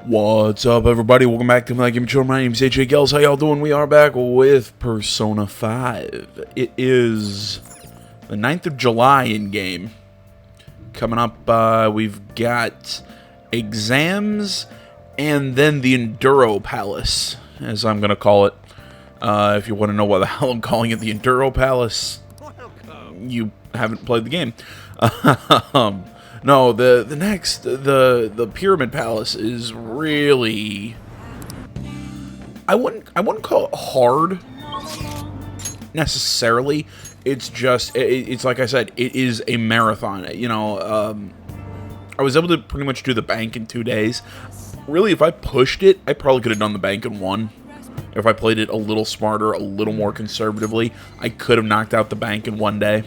What's up, everybody? Welcome back to My Game Show. My name's AJ Gels. How y'all doing? We are back with Persona 5. It is the 9th of July in game. Coming up, we've got exams and then the Enduro Palace, as I'm going to call it. If you want to know why the hell I'm calling it the Enduro Palace, you haven't played the game. No, the next, the Pyramid Palace is really, I wouldn't call it hard necessarily. It's just, it's like I said, it is a marathon. You know, I was able to pretty much do the bank in 2 days. Really, if I pushed it, I probably could have done the bank in one. If I played it a little smarter, a little more conservatively, I could have knocked out the bank in 1 day.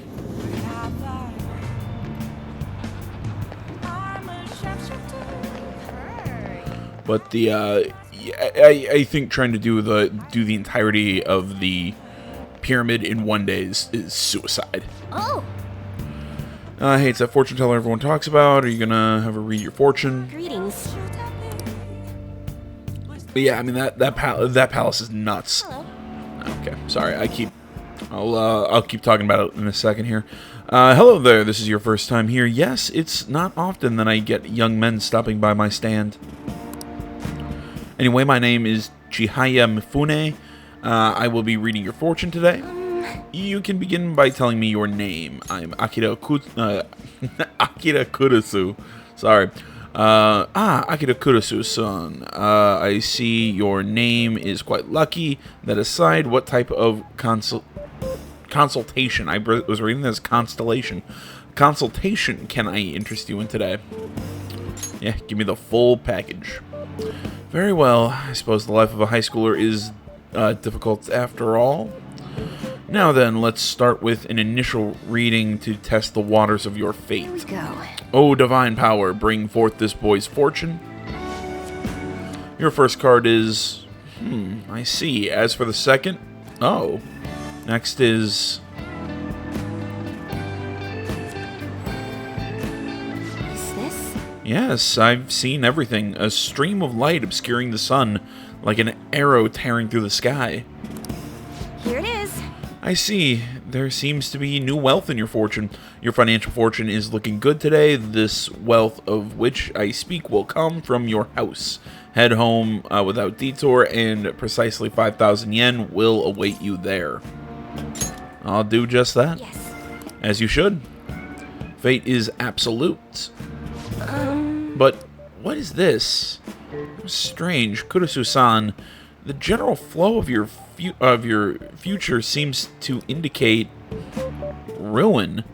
But the I think trying to do the entirety of the pyramid in 1 day is suicide. Oh. Hey, it's that fortune teller everyone talks about. Are you gonna have her read your fortune? Greetings. But yeah, I mean that palace is nuts. Hello. Okay, sorry. I'll keep talking about it in a second here. Hello there. This is your first time here. Yes, it's not often that I get young men stopping by my stand. Anyway, my name is Chihaya Mifune. I will be reading your fortune today. You can begin by telling me your name. I'm Akira Kurusu. Sorry. Akira Kurusu-san. I see your name is quite lucky. That aside, what type of consultation? I was reading this constellation. Consultation can I interest you in today? Yeah, give me the full package. Very well. I suppose the life of a high schooler is difficult after all. Now then, let's start with an initial reading to test the waters of your fate. Here we go. Oh, divine power, bring forth this boy's fortune. Your first card is... I see. As for the second... Oh. Next is... Is this? Yes, I've seen everything. A stream of light obscuring the sun, like an arrow tearing through the sky. Here it is. I see. There seems to be new wealth in your fortune. Your financial fortune is looking good today. This wealth of which I speak will come from your house. Head home without detour, and precisely 5,000 yen will await you there. I'll do just that. Yes. As you should. Fate is absolute. But what is this? Strange. Kurusu-san, the general flow of your future seems to indicate ruin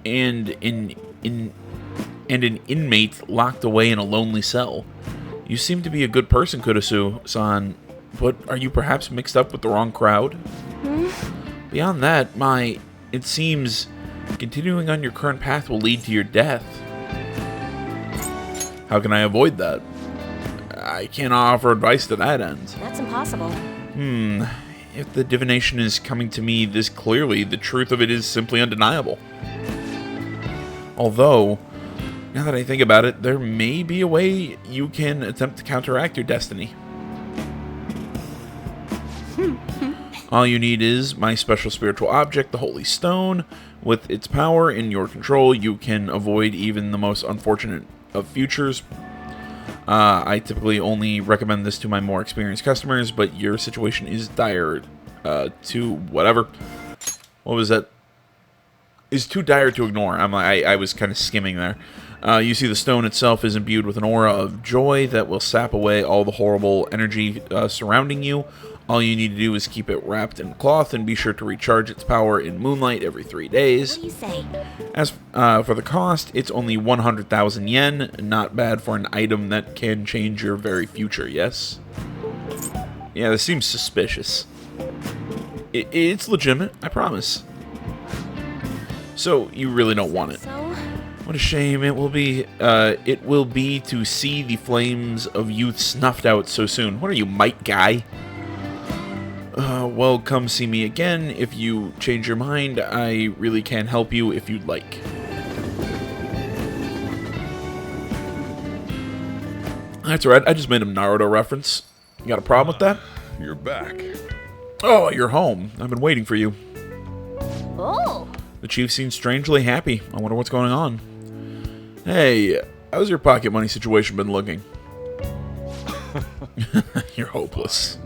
and an inmate locked away in a lonely cell. You seem to be a good person, Kurusu-san, but are you perhaps mixed up with the wrong crowd? Beyond that, it seems continuing on your current path will lead to your death. How can I avoid that? I can't offer advice to that end. That's impossible. If the divination is coming to me this clearly, the truth of it is simply undeniable. Although, now that I think about it, there may be a way you can attempt to counteract your destiny. All you need is my special spiritual object, the Holy Stone. With its power in your control, you can avoid even the most unfortunate of futures. I typically only recommend this to my more experienced customers, but your situation is dire to whatever. What was that? Is too dire to ignore. I was kind of skimming there. You see the stone itself is imbued with an aura of joy that will sap away all the horrible energy surrounding you. All you need to do is keep it wrapped in cloth and be sure to recharge its power in moonlight every 3 days. What do you say? As for the cost, it's only 100,000 yen. Not bad for an item that can change your very future, yes? Yeah, this seems suspicious. It's legitimate, I promise. So, you really don't want it. So? What a shame it will be to see the flames of youth snuffed out so soon. What are you, Mike Guy? Well, come see me again. If you change your mind, I really can help you if you'd like. That's right. I just made a Naruto reference. You got a problem with that? You're back. Oh, you're home. I've been waiting for you. Oh! The chief seems strangely happy. I wonder what's going on. Hey, how's your pocket money situation been looking? You're hopeless.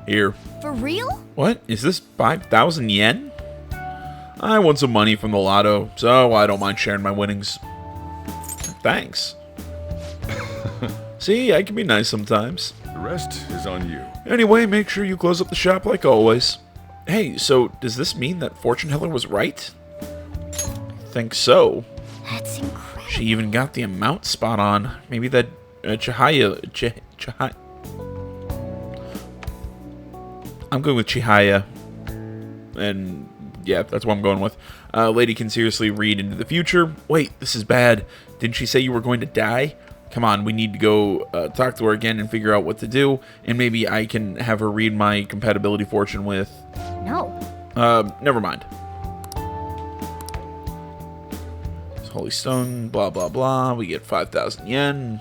Here. For real? What? Is this 5,000 yen? I won some money from the lotto, so I don't mind sharing my winnings. Thanks. See, I can be nice sometimes. The rest is on you. Anyway, make sure you close up the shop like always. Hey, so does this mean that Fortune Teller was right? I think so. That's incredible. She even got the amount spot on. Maybe that Chihaya... I'm going with Chihaya. And yeah, that's what I'm going with. Lady can seriously read into the future. Wait, this is bad. Didn't she say you were going to die? Come on, we need to go talk to her again and figure out what to do. And maybe I can have her read my compatibility fortune with... No. Never mind. Holy Stone, blah, blah, blah. We get 5,000 yen.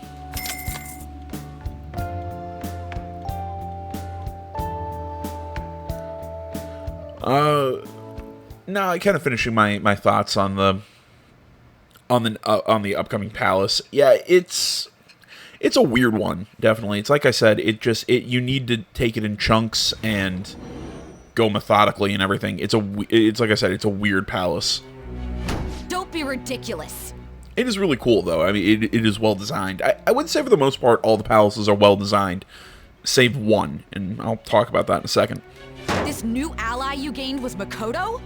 Now, kind of finishing my thoughts on the upcoming palace. Yeah, it's a weird one, definitely. It's like I said, you need to take it in chunks and go methodically and everything. It's like I said, it's a weird palace. Don't be ridiculous. It is really cool, though. I mean, it is well designed. I would say for the most part, all the palaces are well designed, save one, and I'll talk about that in a second. This new ally you gained was Makoto?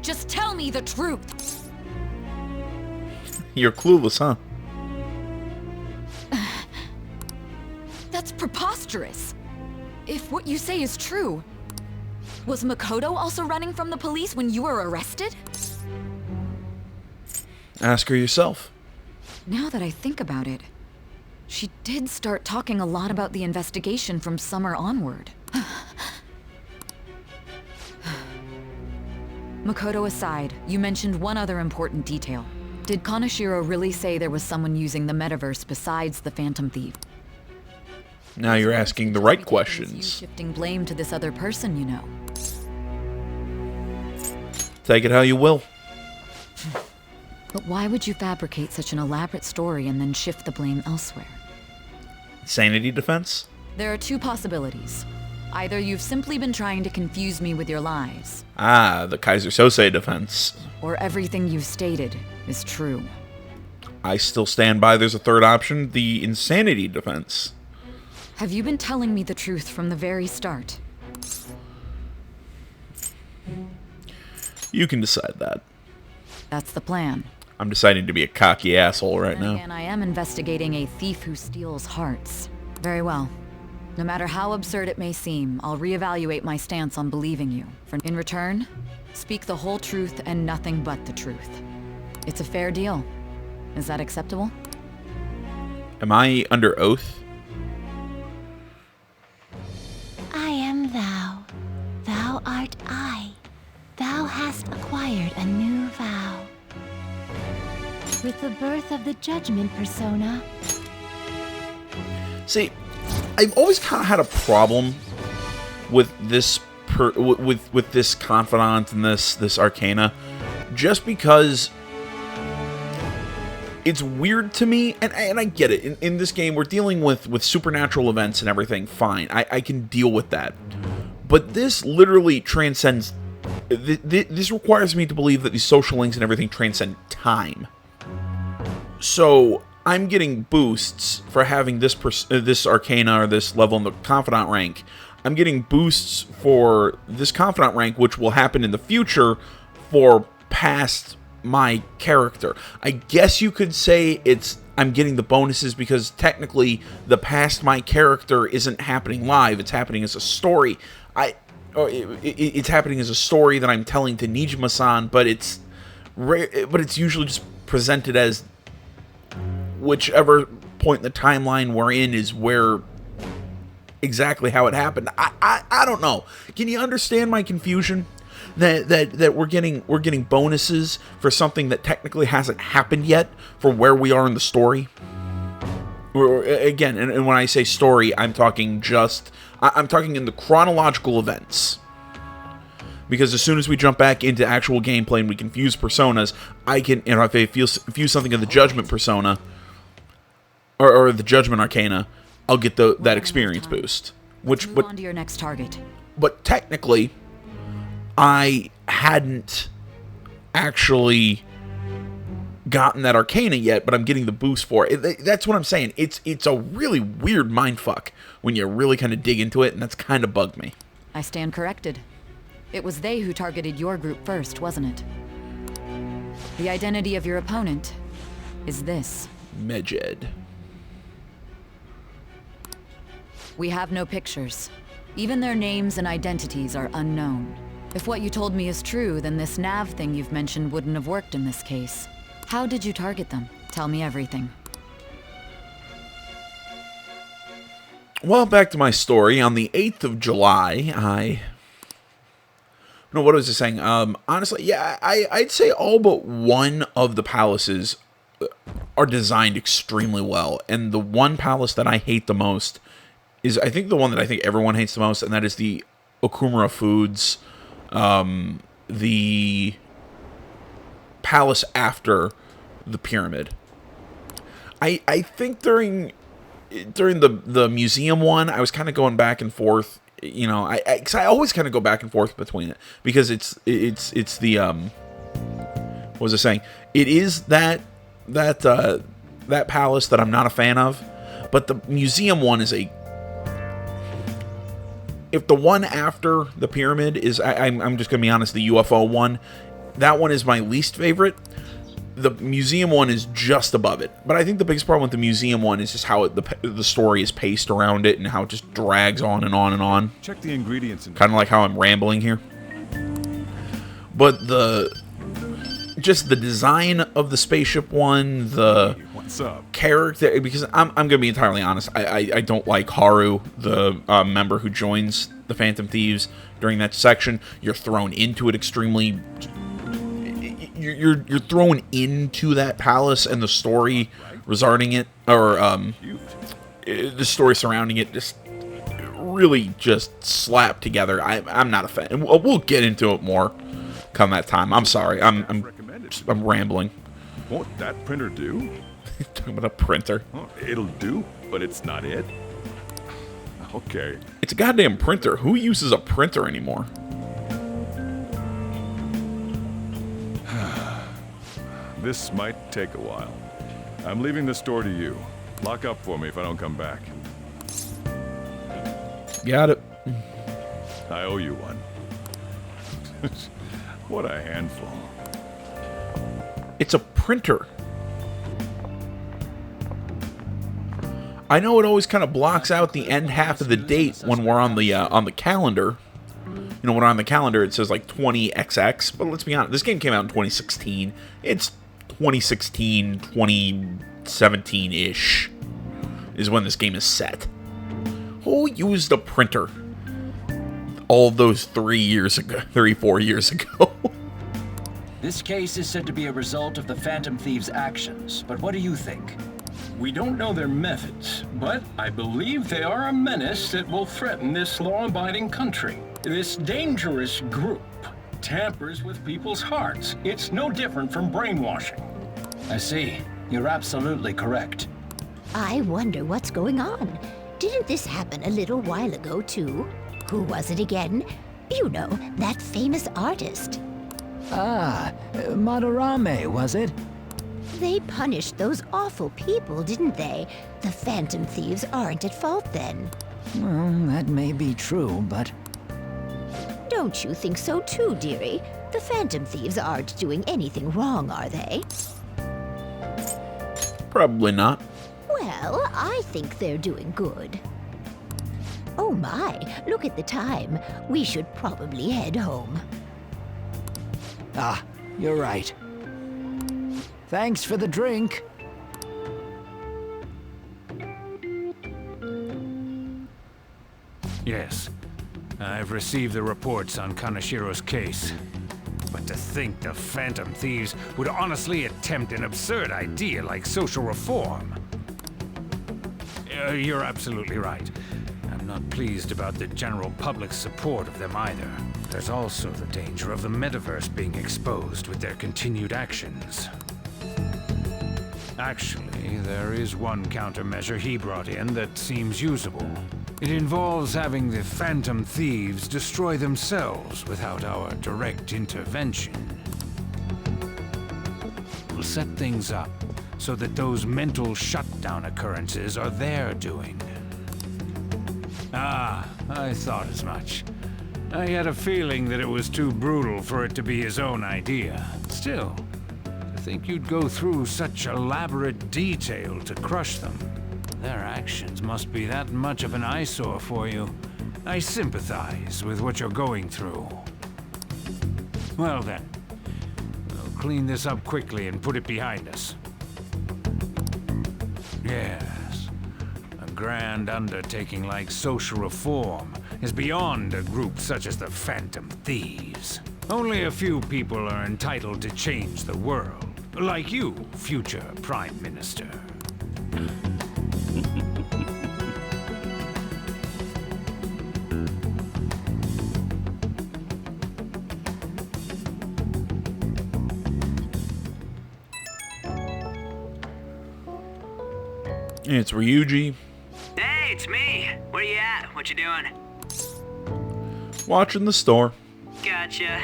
Just tell me the truth. You're clueless, huh? That's preposterous. If what you say is true, was Makoto also running from the police when you were arrested? Ask her yourself. Now that I think about it, she did start talking a lot about the investigation from summer onward. Makoto aside, you mentioned one other important detail. Did Kaneshiro really say there was someone using the metaverse besides the Phantom Thief? Now you're asking the right You questions. shifting blame to this other person, you know. Take it how you will. But why would you fabricate such an elaborate story and then shift the blame elsewhere? Sanity defense? There are two possibilities. Either you've simply been trying to confuse me with your lies, Ah, the Kaiser Sose defense. or everything you've stated is true. I still stand by there's a third option, the insanity defense. Have you been telling me the truth from the very start? You can decide that. That's the plan. I'm deciding to be a cocky asshole right And now. again, I am investigating a thief who steals hearts. Very well. No matter how absurd it may seem, I'll reevaluate my stance on believing you. In return, speak the whole truth and nothing but the truth. It's a fair deal. Is that acceptable? Am I under oath? I am thou. Thou art I. Thou hast acquired a new vow. With the birth of the Judgment Persona, See, I've always kind of had a problem with this with this confidant and this arcana, just because it's weird to me, and I get it. In this game, we're dealing with supernatural events and everything. Fine, I can deal with that, but this literally transcends. This requires me to believe that these social links and everything transcend time. So I'm getting boosts for having this arcana or this level in the confidant rank. I'm getting boosts for this confidant rank, which will happen in the future for past my character. I guess you could say I'm getting the bonuses because technically the past my character isn't happening live. It's happening as a story. It's happening as a story that I'm telling to Nijima-san, but it's usually just presented as whichever point in the timeline we're in is where exactly how it happened. I don't know. Can you understand my confusion? that we're getting bonuses for something that technically hasn't happened yet for where we are in the story. Again, and when I say story, I'm talking in the chronological events. Because as soon as we jump back into actual gameplay and we can fuse personas, if I fuse something of the Judgment persona, or the Judgment Arcana, I'll get that experience boost. Move on to your next target. But technically, I hadn't actually gotten that Arcana yet, but I'm getting the boost for it. That's what I'm saying. It's a really weird mindfuck when you really kind of dig into it, and that's kind of bugged me. I stand corrected. It was they who targeted your group first, wasn't it? The identity of your opponent is this. Medjed. We have no pictures. Even their names and identities are unknown. If what you told me is true, then this nav thing you've mentioned wouldn't have worked in this case. How did you target them? Tell me everything. Well, back to my story. On the 8th of July, what was I saying? Honestly, yeah, I'd say all but one of the palaces are designed extremely well. And the one palace that I hate the most is, I think, the one that I think everyone hates the most, and that is the Okumura Foods, the palace after the pyramid. I think during the museum one, I was kind of going back and forth. You know, cause I always kind of go back and forth between it, because it's the what was I saying? It is that palace that I'm not a fan of, but the museum one is if the one after the pyramid is, I'm just gonna be honest, the UFO one, that one is my least favorite. The museum one is just above it. But I think the biggest problem with the museum one is just how the story is paced around it, and how it just drags on and on and on. Check the ingredients. Kind of like how I'm rambling here. But just the design of the spaceship one, the What's up? character, because I'm gonna be entirely honest, I don't like Haru, the member who joins the Phantom Thieves during that section. You're thrown into it extremely. You're thrown into that palace, and the story regarding it, or the story surrounding it, just really just slapped together. I'm not a fan, and we'll get into it more come that time. I'm sorry, I'm rambling. Won't that printer do? Talking about a printer. Oh, it'll do, but it's not it. Okay. It's a goddamn printer. Who uses a printer anymore? This might take a while. I'm leaving the store to you. Lock up for me if I don't come back. Got it. I owe you one. What a handful. It's a printer. I know it always kind of blocks out the end half of the date when we're on the calendar. You know, when we're on the calendar, it says like 20XX, but let's be honest, this game came out in 2016. It's 2016, 2017-ish is when this game is set. Who used a printer all those 4 years ago? This case is said to be a result of the Phantom Thieves' actions, but what do you think? We don't know their methods, but I believe they are a menace that will threaten this law-abiding country. This dangerous group tampers with people's hearts. It's no different from brainwashing. I see. You're absolutely correct. I wonder what's going on. Didn't this happen a little while ago, too? Who was it again? You know, that famous artist. Ah, Madarame, was it? They punished those awful people, didn't they? The Phantom Thieves aren't at fault then. Well, that may be true, but... Don't you think so too, dearie? The Phantom Thieves aren't doing anything wrong, are they? Probably not. Well, I think they're doing good. Oh my, look at the time. We should probably head home. Ah, you're right. Thanks for the drink. Yes. I've received the reports on Kanashiro's case. But to think the Phantom Thieves would honestly attempt an absurd idea like social reform. You're absolutely right. I'm not pleased about the general public's support of them either. There's also the danger of the metaverse being exposed with their continued actions. Actually, there is one countermeasure he brought in that seems usable. It involves having the Phantom Thieves destroy themselves without our direct intervention. We'll set things up so that those mental shutdown occurrences are their doing. Ah, I thought as much. I had a feeling that it was too brutal for it to be his own idea. Still, to think you'd go through such elaborate detail to crush them. Their actions must be that much of an eyesore for you. I sympathize with what you're going through. Well then, we'll clean this up quickly and put it behind us. Yes, a grand undertaking like social reform is beyond a group such as the Phantom Thieves. Only a few people are entitled to change the world, like you, future Prime Minister. It's Ryuji. Hey, it's me. Where you at? What you doing? Watching the store. Gotcha.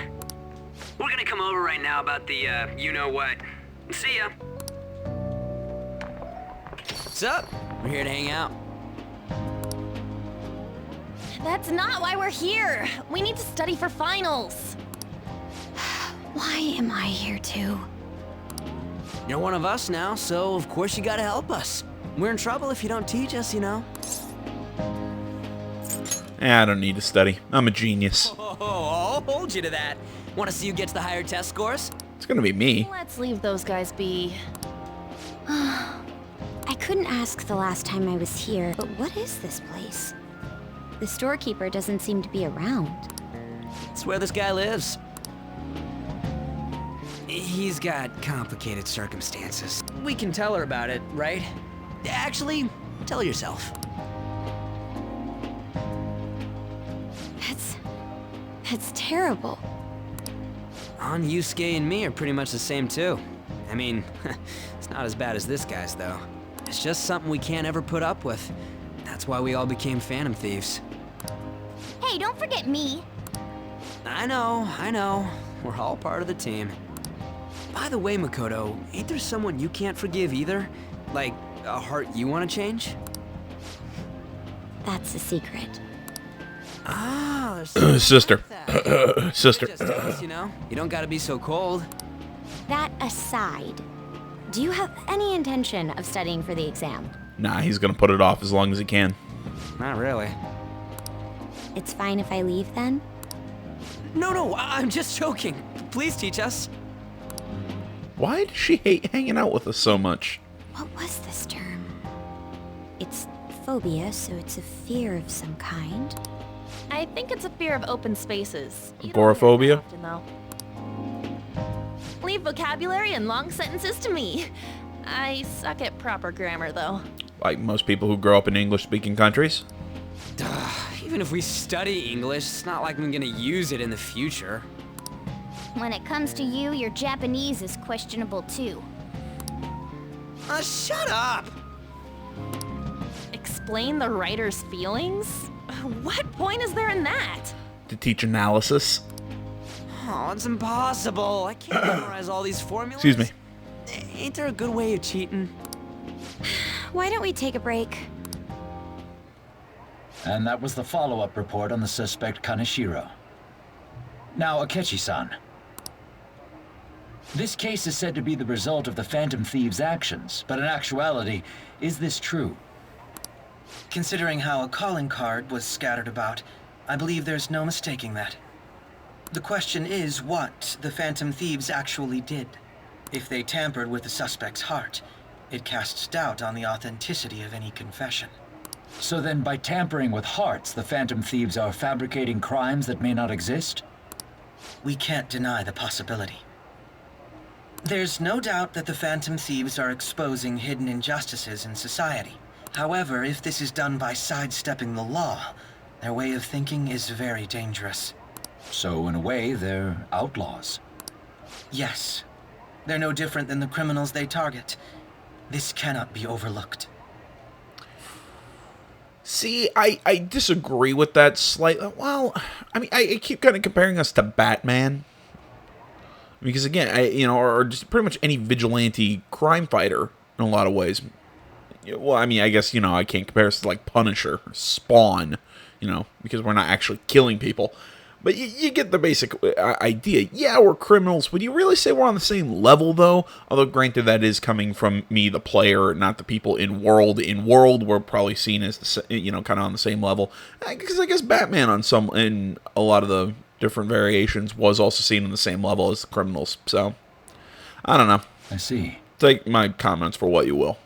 We're gonna come over right now about the, you-know-what. See ya. What's up? We're here to hang out. That's not why we're here. We need to study for finals. Why am I here too? You're one of us now, so of course you gotta help us. We're in trouble if you don't teach us, you know. I don't need to study. I'm a genius. Oh, I'll hold you to that. Want to see who gets the higher test scores? It's gonna be me. Let's leave those guys be. I couldn't ask the last time I was here, but what is this place? The storekeeper doesn't seem to be around. It's where this guy lives. He's got complicated circumstances. We can tell her about it, right? Actually, tell her yourself. That's terrible. On Yusuke and me are pretty much the same too. I mean, it's not as bad as this guy's though. It's just something we can't ever put up with. That's why we all became Phantom Thieves. Hey, don't forget me. I know. We're all part of the team. By the way, Makoto, ain't there someone you can't forgive either? Like, a heart you want to change? That's a secret. Ah, there's Sister. Sister. Just tell us, you know? You don't gotta be so cold. That aside, do you have any intention of studying for the exam? Nah, he's gonna put it off as long as he can. Not really. It's fine if I leave then? No, I'm just joking. Please teach us. Why does she hate hanging out with us so much? What was this term? It's phobia, so it's a fear of some kind. I think it's a fear of open spaces. You don't Agoraphobia? hear it that often, though. Leave vocabulary and long sentences to me. I suck at proper grammar, though. Like most people who grow up in English-speaking countries? Even if we study English, it's not like I'm gonna use it in the future. When it comes to you, your Japanese is questionable too. Shut up! Explain the writer's feelings? What point is there in that? To teach analysis? Oh, it's impossible. I can't memorize all these formulas. Excuse me. Ain't there a good way of cheating? Why don't we take a break? And that was the follow-up report on the suspect Kaneshiro. Now, Akechi-san. This case is said to be the result of the Phantom Thieves' actions, but in actuality, is this true? Considering how a calling card was scattered about, I believe there's no mistaking that. The question is what the Phantom Thieves actually did. If they tampered with the suspect's heart, it casts doubt on the authenticity of any confession. So then by tampering with hearts, the Phantom Thieves are fabricating crimes that may not exist? We can't deny the possibility. There's no doubt that the Phantom Thieves are exposing hidden injustices in society. However, if this is done by sidestepping the law, their way of thinking is very dangerous. So in a way, they're outlaws. Yes. They're no different than the criminals they target. This cannot be overlooked. See, I disagree with that slightly. Well, I mean, I keep kind of comparing us to Batman. Because again, or just pretty much any vigilante crime fighter in a lot of ways. Well, I mean, I guess, I can't compare us to like Punisher or Spawn, because we're not actually killing people. But you get the basic idea. Yeah, we're criminals. Would you really say we're on the same level, though? Although, granted, that is coming from me, the player, not the people in World. In World, we're probably seen as, kind of on the same level. Because I guess Batman in a lot of the different variations was also seen on the same level as the criminals. So, I don't know. I see. Take my comments for what you will.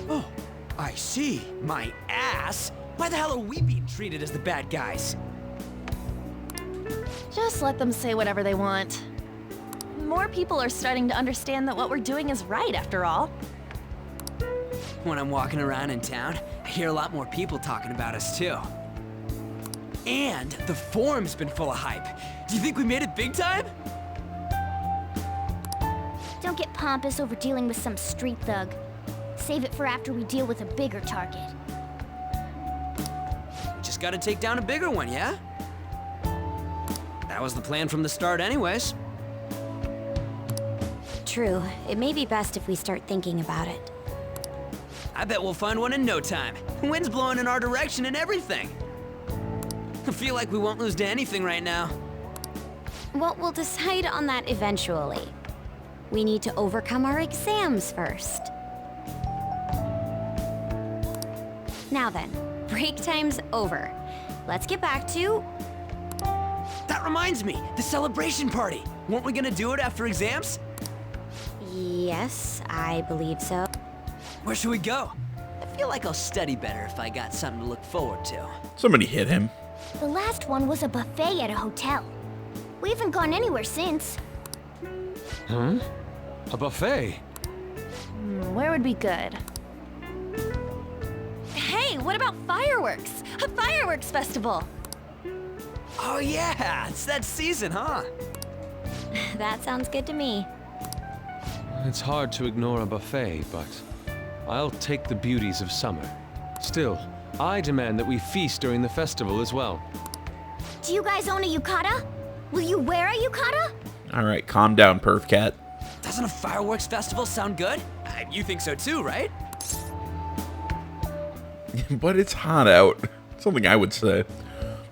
Oh, I see. My ass? Why the hell are we being treated as the bad guys? Just let them say whatever they want. More people are starting to understand that what we're doing is right, after all. When I'm walking around in town, I hear a lot more people talking about us, too. And the forum's been full of hype. Do you think we made it big time? Don't get pompous over dealing with some street thug. Save it for after we deal with a bigger target. Just gotta take down a bigger one, yeah? That was the plan from the start anyways. True. It may be best if we start thinking about it. I bet we'll find one in no time. The wind's blowing in our direction and everything. I feel like we won't lose to anything right now. Well, we'll decide on that eventually. We need to overcome our exams first. Now then, break time's over. Let's get back to... That reminds me, the celebration party. Weren't we gonna do it after exams? Yes, I believe so. Where should we go? I feel like I'll study better if I got something to look forward to. Somebody hit him. The last one was a buffet at a hotel. We haven't gone anywhere since. Huh? A buffet? Where would be good? Hey, what about fireworks? A fireworks festival! Oh yeah, it's that season, huh? That sounds good to me. It's hard to ignore a buffet, but I'll take the beauties of summer. Still, I demand that we feast during the festival as well. Do you guys own a yukata? Will you wear a yukata? Alright, calm down, Perf Cat. Doesn't a fireworks festival sound good? You think so too, right? But it's hot out. Something I would say.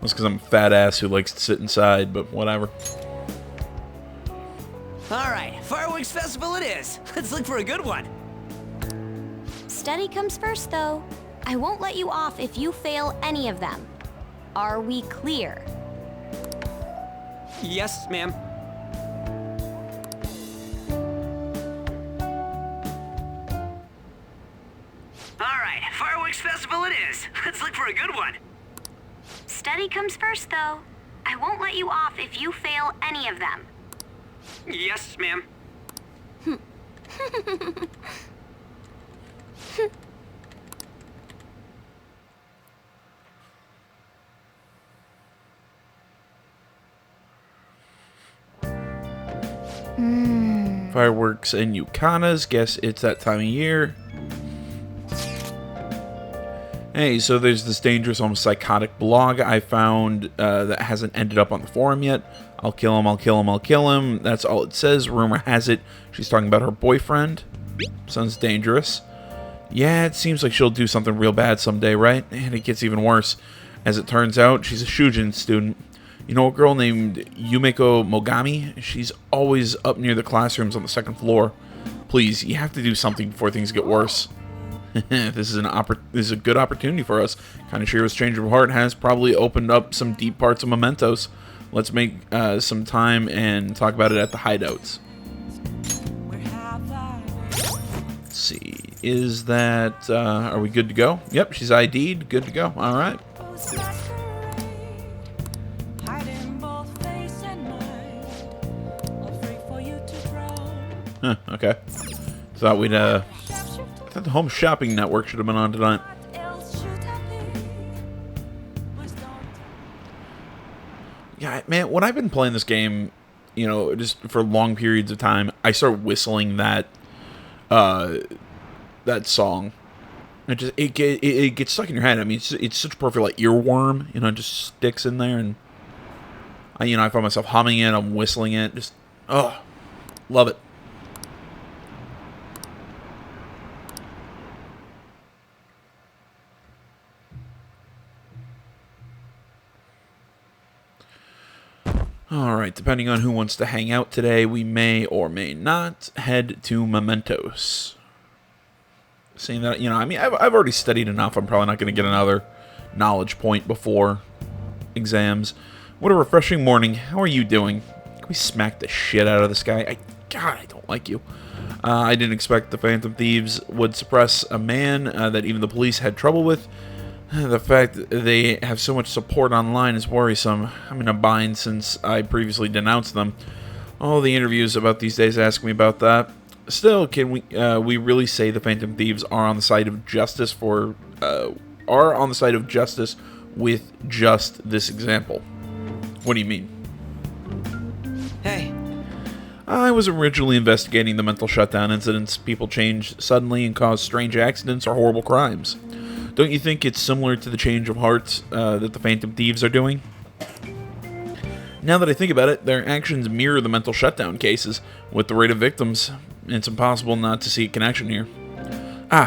That's because I'm a fat ass who likes to sit inside, but whatever. Alright, fireworks festival it is. Let's look for a good one. Study comes first, though. I won't let you off if you fail any of them. Are we clear? Yes, ma'am. Alright, fireworks festival it is. Let's look for a good one. Study comes first, though. I won't let you off if you fail any of them. Yes, ma'am. Fireworks and yukatas. Guess it's that time of year. Hey, so there's this dangerous, almost psychotic blog I found that hasn't ended up on the forum yet. I'll kill him, I'll kill him, I'll kill him. That's all it says. Rumor has it she's talking about her boyfriend. Sounds dangerous. Yeah, it seems like she'll do something real bad someday, right? And it gets even worse. As it turns out, she's a Shujin student. You know a girl named Yumeko Mogami? She's always up near the classrooms on the second floor. Please, you have to do something before things get worse. This is a good opportunity for us. Kanashiro's change of heart has probably opened up some deep parts of Mementos. Let's make some time and talk about it at the hideouts. Let's see. is that, are we good to go? Yep, she's ID'd. Good to go. All right. Huh, okay. Thought we'd, I thought the Home Shopping Network should have been on tonight. Yeah, man, when I've been playing this game, you know, just for long periods of time, I start whistling that that song. It gets stuck in your head. I mean, it's such a perfect like earworm, you know, it just sticks in there, and I find myself humming it, I'm whistling it, just love it. Alright, depending on who wants to hang out today, we may or may not head to Mementos. Seeing that, I mean, I've already studied enough. I'm probably not going to get another knowledge point before exams. What a refreshing morning. How are you doing? Can we smack the shit out of this guy? God, I don't like you. I didn't expect the Phantom Thieves would suppress a man that even the police had trouble with. The fact that they have so much support online is worrisome. I'm in a bind since I previously denounced them. All the interviews about these days ask me about that. Still, can we really say the Phantom Thieves are on the side of justice with just this example? What do you mean? Hey. I was originally investigating the mental shutdown incidents. People change suddenly and cause strange accidents or horrible crimes. Don't you think it's similar to the change of hearts that the Phantom Thieves are doing? Now that I think about it, their actions mirror the mental shutdown cases with the rate of victims. It's impossible not to see a connection here.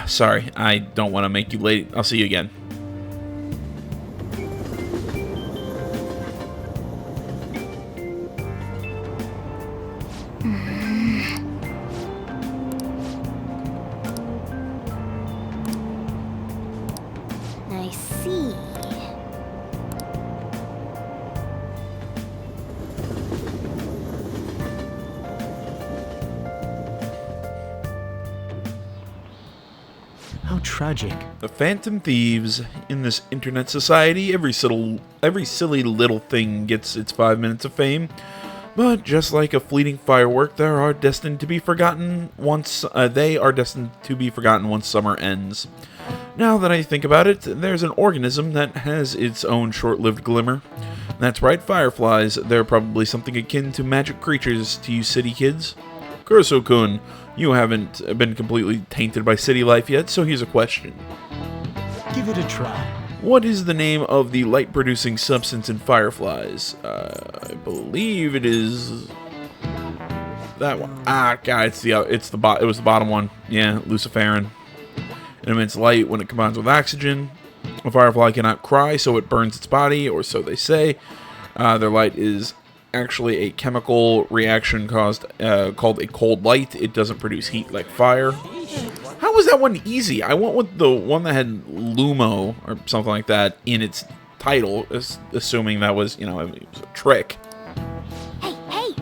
Sorry, I don't want to make you late. I'll see you again. I see. How tragic. The Phantom Thieves, in this internet society, every silly little thing gets its 5 minutes of fame. But just like a fleeting firework, they are destined to be forgotten once summer ends. Now that I think about it, there's an organism that has its own short-lived glimmer. That's right, fireflies. They're probably something akin to magic creatures to you city kids. Kuroso-kun, you haven't been completely tainted by city life yet, so here's a question. Give it a try. What is the name of the light-producing substance in fireflies? I believe it is that one. God, it was the bottom one. Yeah, luciferin. It emits light when it combines with oxygen. A firefly cannot cry, so it burns its body, or so they say. Their light is actually a chemical reaction called a cold light. It doesn't produce heat like fire. How was that one easy? I went with the one that had Lumo or something like that in its title, assuming that was, it was a trick. Hey, hey!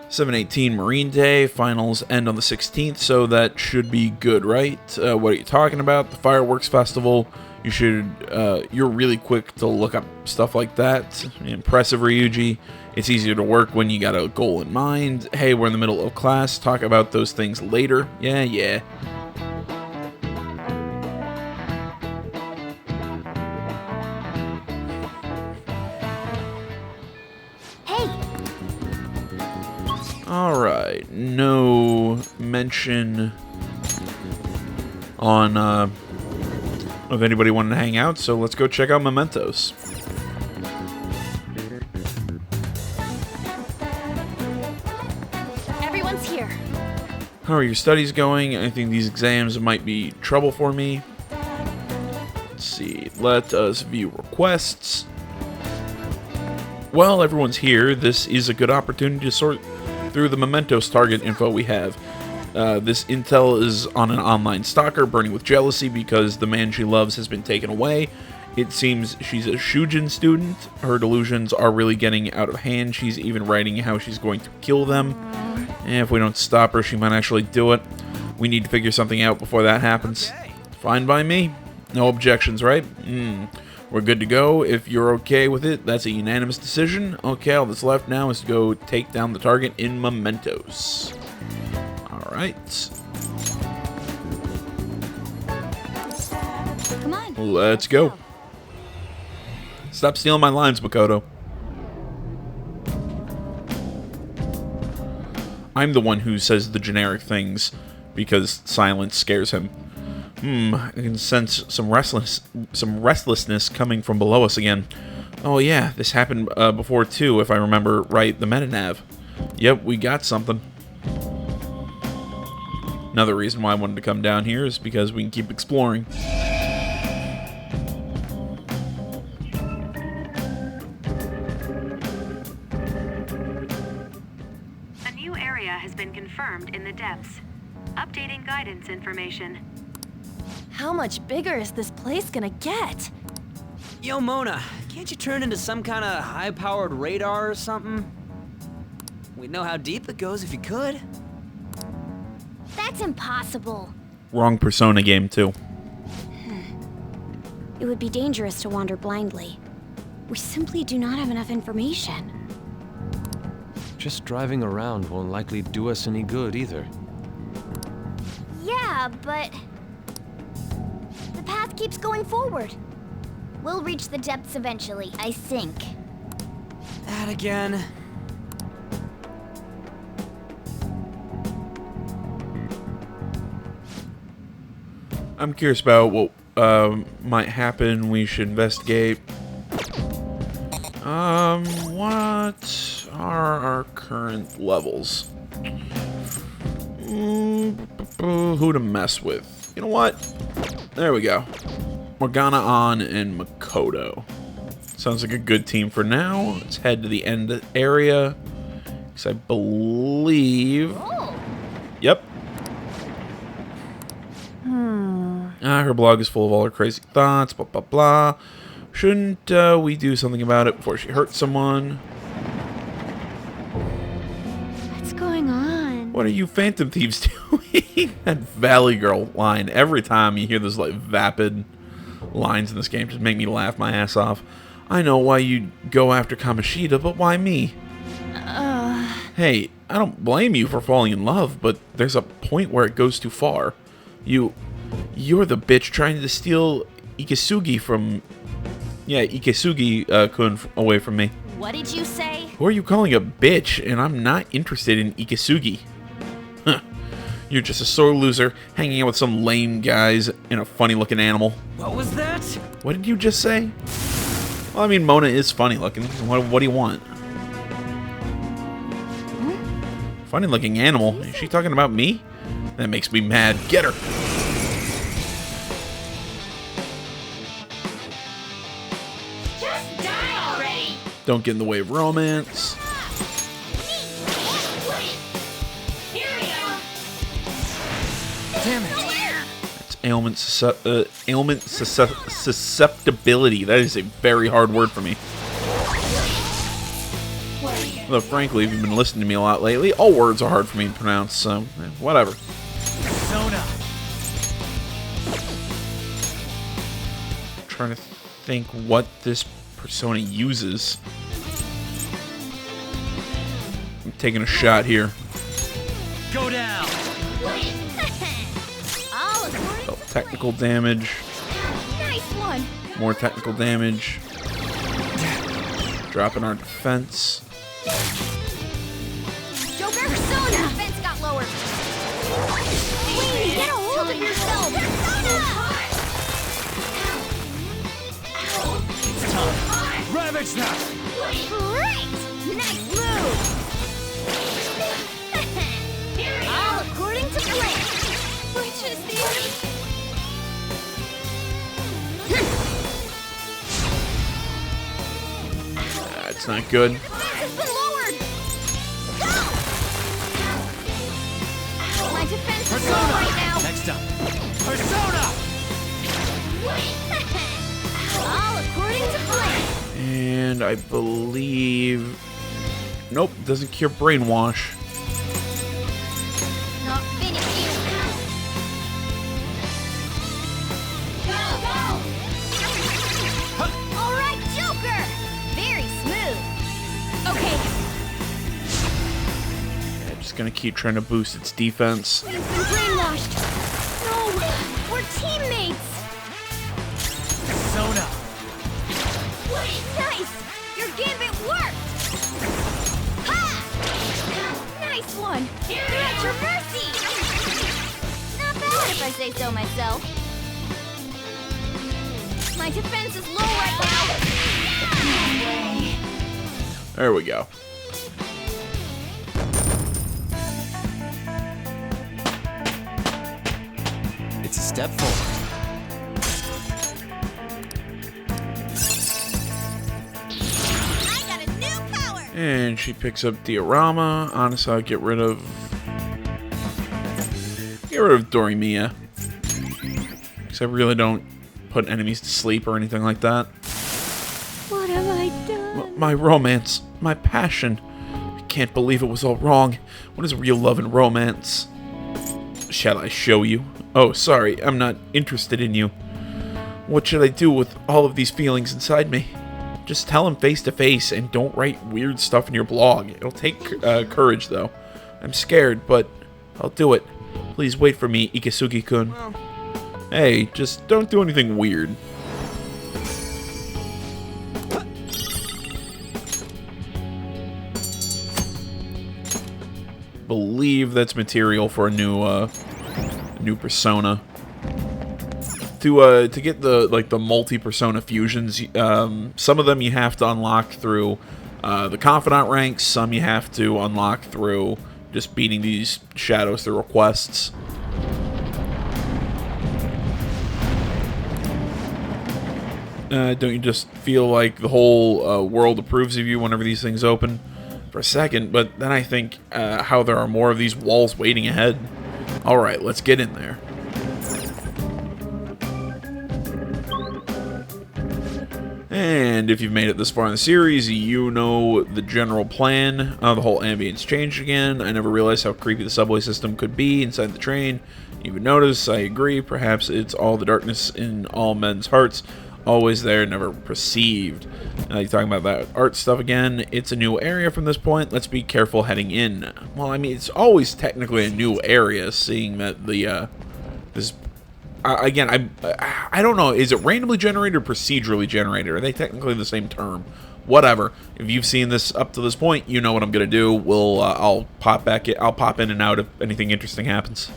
.718 Marine Day, finals end on the 16th, so that should be good, right? What are you talking about? The Fireworks Festival. You're really quick to look up stuff like that. Impressive, Ryuji. It's easier to work when you got a goal in mind. Hey, we're in the middle of class. Talk about those things later. Yeah. Alright, no mention on of anybody wanting to hang out, so let's go check out Mementos. Everyone's here. How are your studies going? I think these exams might be trouble for me. Let's see, let us view requests. Well, everyone's here. This is a good opportunity to sort through the Mementos target info we have. This intel is on an online stalker burning with jealousy because the man she loves has been taken away, It seems she's a Shujin student. Her delusions are really getting out of hand. She's even writing how she's going to kill them. And if we don't stop her, she might actually do it. We need to figure something out before that happens. Fine by me. No objections, right? We're good to go. If you're okay with it, that's a unanimous decision. Okay, all that's left now is to go take down the target in mementos. Alright. Come on. Let's go. Stop stealing my lines, Makoto. I'm the one who says the generic things because silence scares him. I can sense some restlessness coming from below us again. Oh yeah, this happened before too, if I remember right, the metanav. Yep, we got something. Another reason why I wanted to come down here is because we can keep exploring. A new area has been confirmed in the depths. Updating guidance information. How much bigger is this place gonna get? Yo, Mona, can't you turn into some kind of high-powered radar or something? We'd know how deep it goes if you could. That's impossible. Wrong Persona game, too. It would be dangerous to wander blindly. We simply do not have enough information. Just driving around won't likely do us any good either. Yeah, but the path keeps going forward. We'll reach the depths eventually, I think. That again. I'm curious about what might happen. We should investigate. What are our current levels? Who to mess with? You know what? There we go. Morgana On and Makoto. Sounds like a good team for now. Let's head to the end area. Because I believe... Yep. Her blog is full of all her crazy thoughts, blah, blah, blah. Shouldn't we do something about it before she hurts someone? What's going on? What are you Phantom Thieves doing? That Valley Girl line. Every time you hear those like vapid lines in this game just make me laugh my ass off. I know why you go after Kamoshida, but why me? Hey, I don't blame you for falling in love, but there's a point where it goes too far. You're the bitch trying to steal Ikesugi from... Yeah, Ikesugi-kun away from me. What did you say? Who are you calling a bitch? And I'm not interested in Ikesugi. Huh. You're just a sore loser, hanging out with some lame guys and a funny-looking animal. What was that? What did you just say? Well, I mean, Mona is funny-looking. What do you want? Funny-looking animal? Is she talking about me? That makes me mad. Get her! Just die already! Don't get in the way of romance. Damn it! It's ailment susceptibility. That is a very hard word for me. Although, frankly, if you've been listening to me a lot lately, all words are hard for me to pronounce, so whatever. Persona. I'm trying to think what this persona uses. I'm taking a shot here. Go down. Oh, technical damage. Nice one. More technical damage. Dropping our defense. Joker, Persona! Defense got lowered. Wait, get a hold of yourself! It's time. Ravage now. Great! Nice move! All according to plan. Which is the... That's not good. It's been lowered! Go! My defense is low right now. Next up. Persona. All According to plan. And I believe... Nope, doesn't cure brainwash. Not finished yet. Go! All right, Joker. Very smooth. Okay. Yeah, just gonna keep trying to boost its defense. You've been brainwashed. No, we're teammates. Sona. Nice. Your gambit worked. Ha! Nice one. You're at your mercy. Not bad if I say so myself. My defense is low right now. There we go. It's a step forward. And she picks up Diorama. Honestly, I'll get rid of Dorimiya. Because I really don't put enemies to sleep or anything like that. What have I done? My romance, my passion. I can't believe it was all wrong. What is real love and romance? Shall I show you? Oh, sorry, I'm not interested in you. What should I do with all of these feelings inside me? Just tell him face to face and don't write weird stuff in your blog. It'll take courage, though. I'm scared, but I'll do it. Please wait for me, Ikisugi-kun. Hey, just don't do anything weird. Believe that's material for a new persona. To get the multi-persona fusions, some of them you have to unlock through the confidant ranks. Some you have to unlock through just beating these shadows through quests. Don't you just feel like the whole world approves of you whenever these things open? For a second, but then I think how there are more of these walls waiting ahead. Alright, let's get in there. And if you've made it this far in the series, you know the general plan. The whole ambience changed again. I never realized how creepy the subway system could be inside the train. You would notice, I agree, perhaps it's all the darkness in all men's hearts. Always there, never perceived. You're talking about that art stuff again. It's a new area from this point. Let's be careful heading in. Well, I mean, it's always technically a new area, seeing that the, this... again, I don't know. Is it randomly generated or procedurally generated? Are they technically the same term? Whatever. If you've seen this up to this point, you know what I'm gonna do. I'll pop back. I'll pop in and out if anything interesting happens.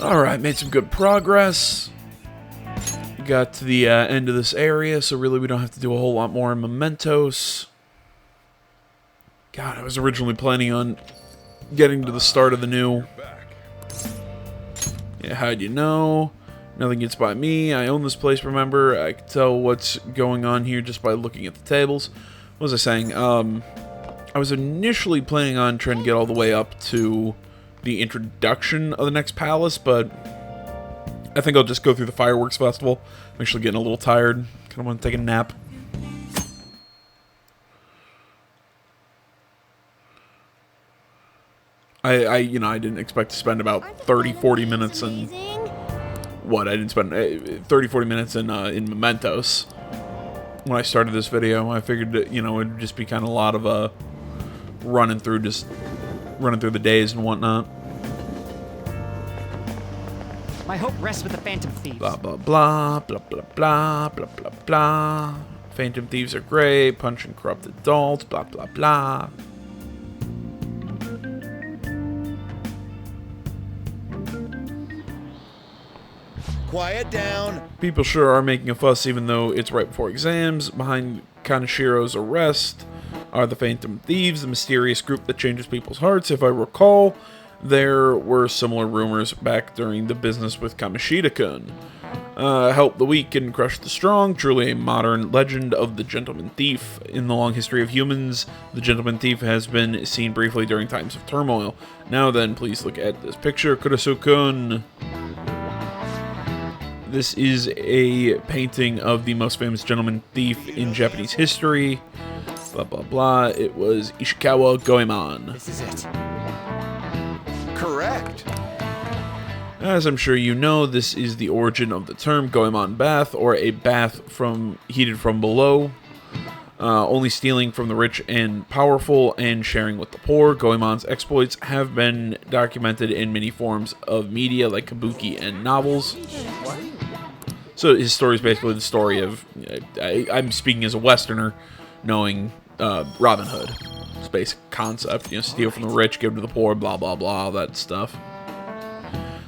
Alright, made some good progress. We got to the end of this area, so really we don't have to do a whole lot more in Mementos. God, I was originally planning on getting to the start of the new... Yeah, how'd you know? Nothing gets by me. I own this place, remember? I can tell what's going on here just by looking at the tables. What was I saying? I was initially planning on trying to get all the way up to the introduction of the next palace, but I think I'll just go through the fireworks festival. I'm actually getting a little tired. Kind of want to take a nap. I didn't expect to spend about 30-40 minutes in... What? I didn't spend 30-40 minutes in Mementos when I started this video. I figured that, it would just be kind of a lot of running through the days and whatnot. My hope rests with the Phantom Thieves. Blah, blah, blah, blah, blah, blah, blah, blah, blah. Phantom Thieves are great. Punching corrupt adults, blah, blah, blah. Quiet down. People sure are making a fuss even though it's right before exams. Behind Kanashiro's arrest are the Phantom Thieves, the mysterious group that changes people's hearts. If I recall, there were similar rumors back during the business with Kamoshida-kun. Help the weak and crush the strong, truly a modern legend of the Gentleman Thief. In the long history of humans, the Gentleman Thief has been seen briefly during times of turmoil. Now then, please look at this picture, Kurosu-kun. This is a painting of the most famous Gentleman Thief in Japanese history. Blah, blah, blah. It was Ishikawa Goemon. This is it. Correct. As I'm sure you know, this is the origin of the term Goemon bath, or a bath heated from below. Only stealing from the rich and powerful and sharing with the poor. Goemon's exploits have been documented in many forms of media like kabuki and novels. So his story is basically the story of, I'm speaking as a Westerner, knowing Robin Hood. It's a basic concept, steal from the rich, give to the poor, blah, blah, blah, all that stuff.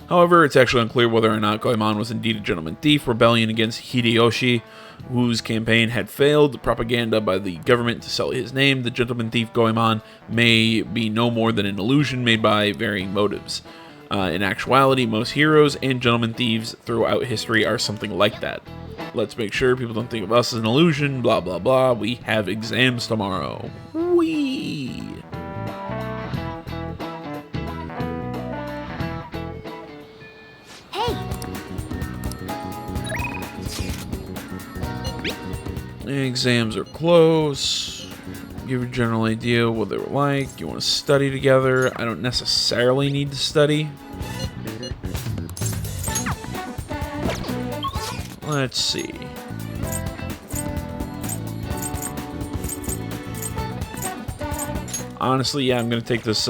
However, it's actually unclear whether or not Goemon was indeed a gentleman thief. Rebellion against Hideyoshi, whose campaign had failed, propaganda by the government to sully his name. The gentleman thief Goemon may be no more than an illusion made by varying motives. In actuality, most heroes and gentleman thieves throughout history are something like that. Let's make sure people don't think of us as an illusion, blah, blah, blah. We have exams tomorrow. Whee! Exams are close. Give a general idea what they were like. You want to study together. I don't necessarily need to study. Let's see. Honestly, yeah, I'm gonna take this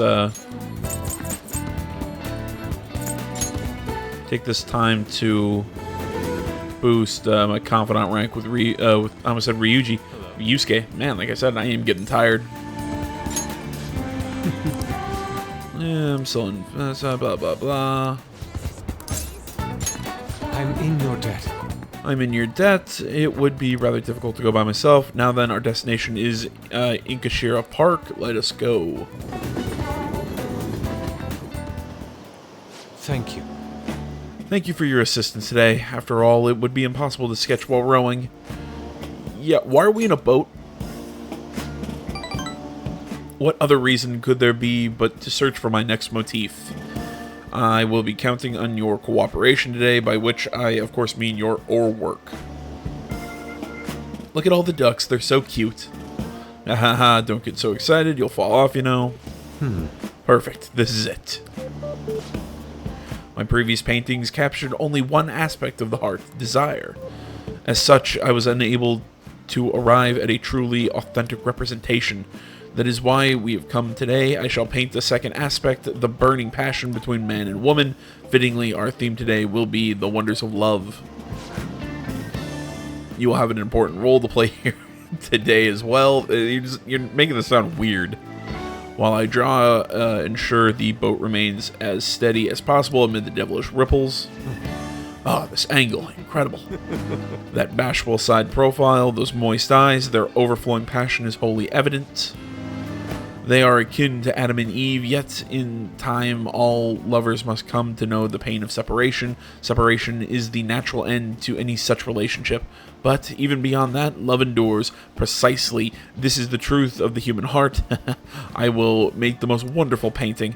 time to boost my confidant rank with I almost said Ryuji. Yusuke. Man, like I said, I am getting tired. Yeah, I'm still in blah blah blah. I'm in your debt. I'm in your debt. It would be rather difficult to go by myself. Now then, our destination is Inkashira Park. Let us go. Thank you. Thank you for your assistance today. After all, it would be impossible to sketch while rowing. Yeah, why are we in a boat? What other reason could there be but to search for my next motif? I will be counting on your cooperation today, by which I, of course, mean your oar work. Look at all the ducks, they're so cute. Haha, don't get so excited, you'll fall off, Perfect, this is it. My previous paintings captured only one aspect of the heart, desire. As such, I was unable to arrive at a truly authentic representation. That is why we have come today. I shall paint the second aspect, the burning passion between man and woman. Fittingly, our theme today will be the wonders of love. You will have an important role to play here today as well. You're making this sound weird. While I draw, ensure the boat remains as steady as possible amid the devilish ripples. Oh, this angle, incredible. That bashful side profile, those moist eyes, their overflowing passion is wholly evident. They are akin to Adam and Eve, yet in time all lovers must come to know the pain of separation. Separation is the natural end to any such relationship. But even beyond that, love endures. Precisely, this is the truth of the human heart. I will make the most wonderful painting.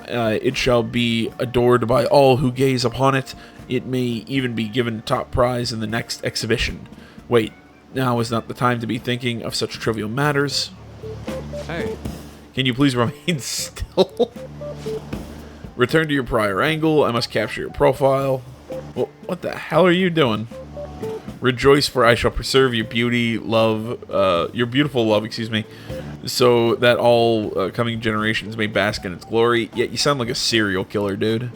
It shall be adored by all who gaze upon it. It may even be given top prize in the next exhibition. Wait, now is not the time to be thinking of such trivial matters. Hey. Can you please remain still? Return to your prior angle. I must capture your profile. Well, what the hell are you doing? Rejoice, for I shall preserve your beauty, love, your beautiful love, so that all coming generations may bask in its glory. Yet you sound like a serial killer, dude.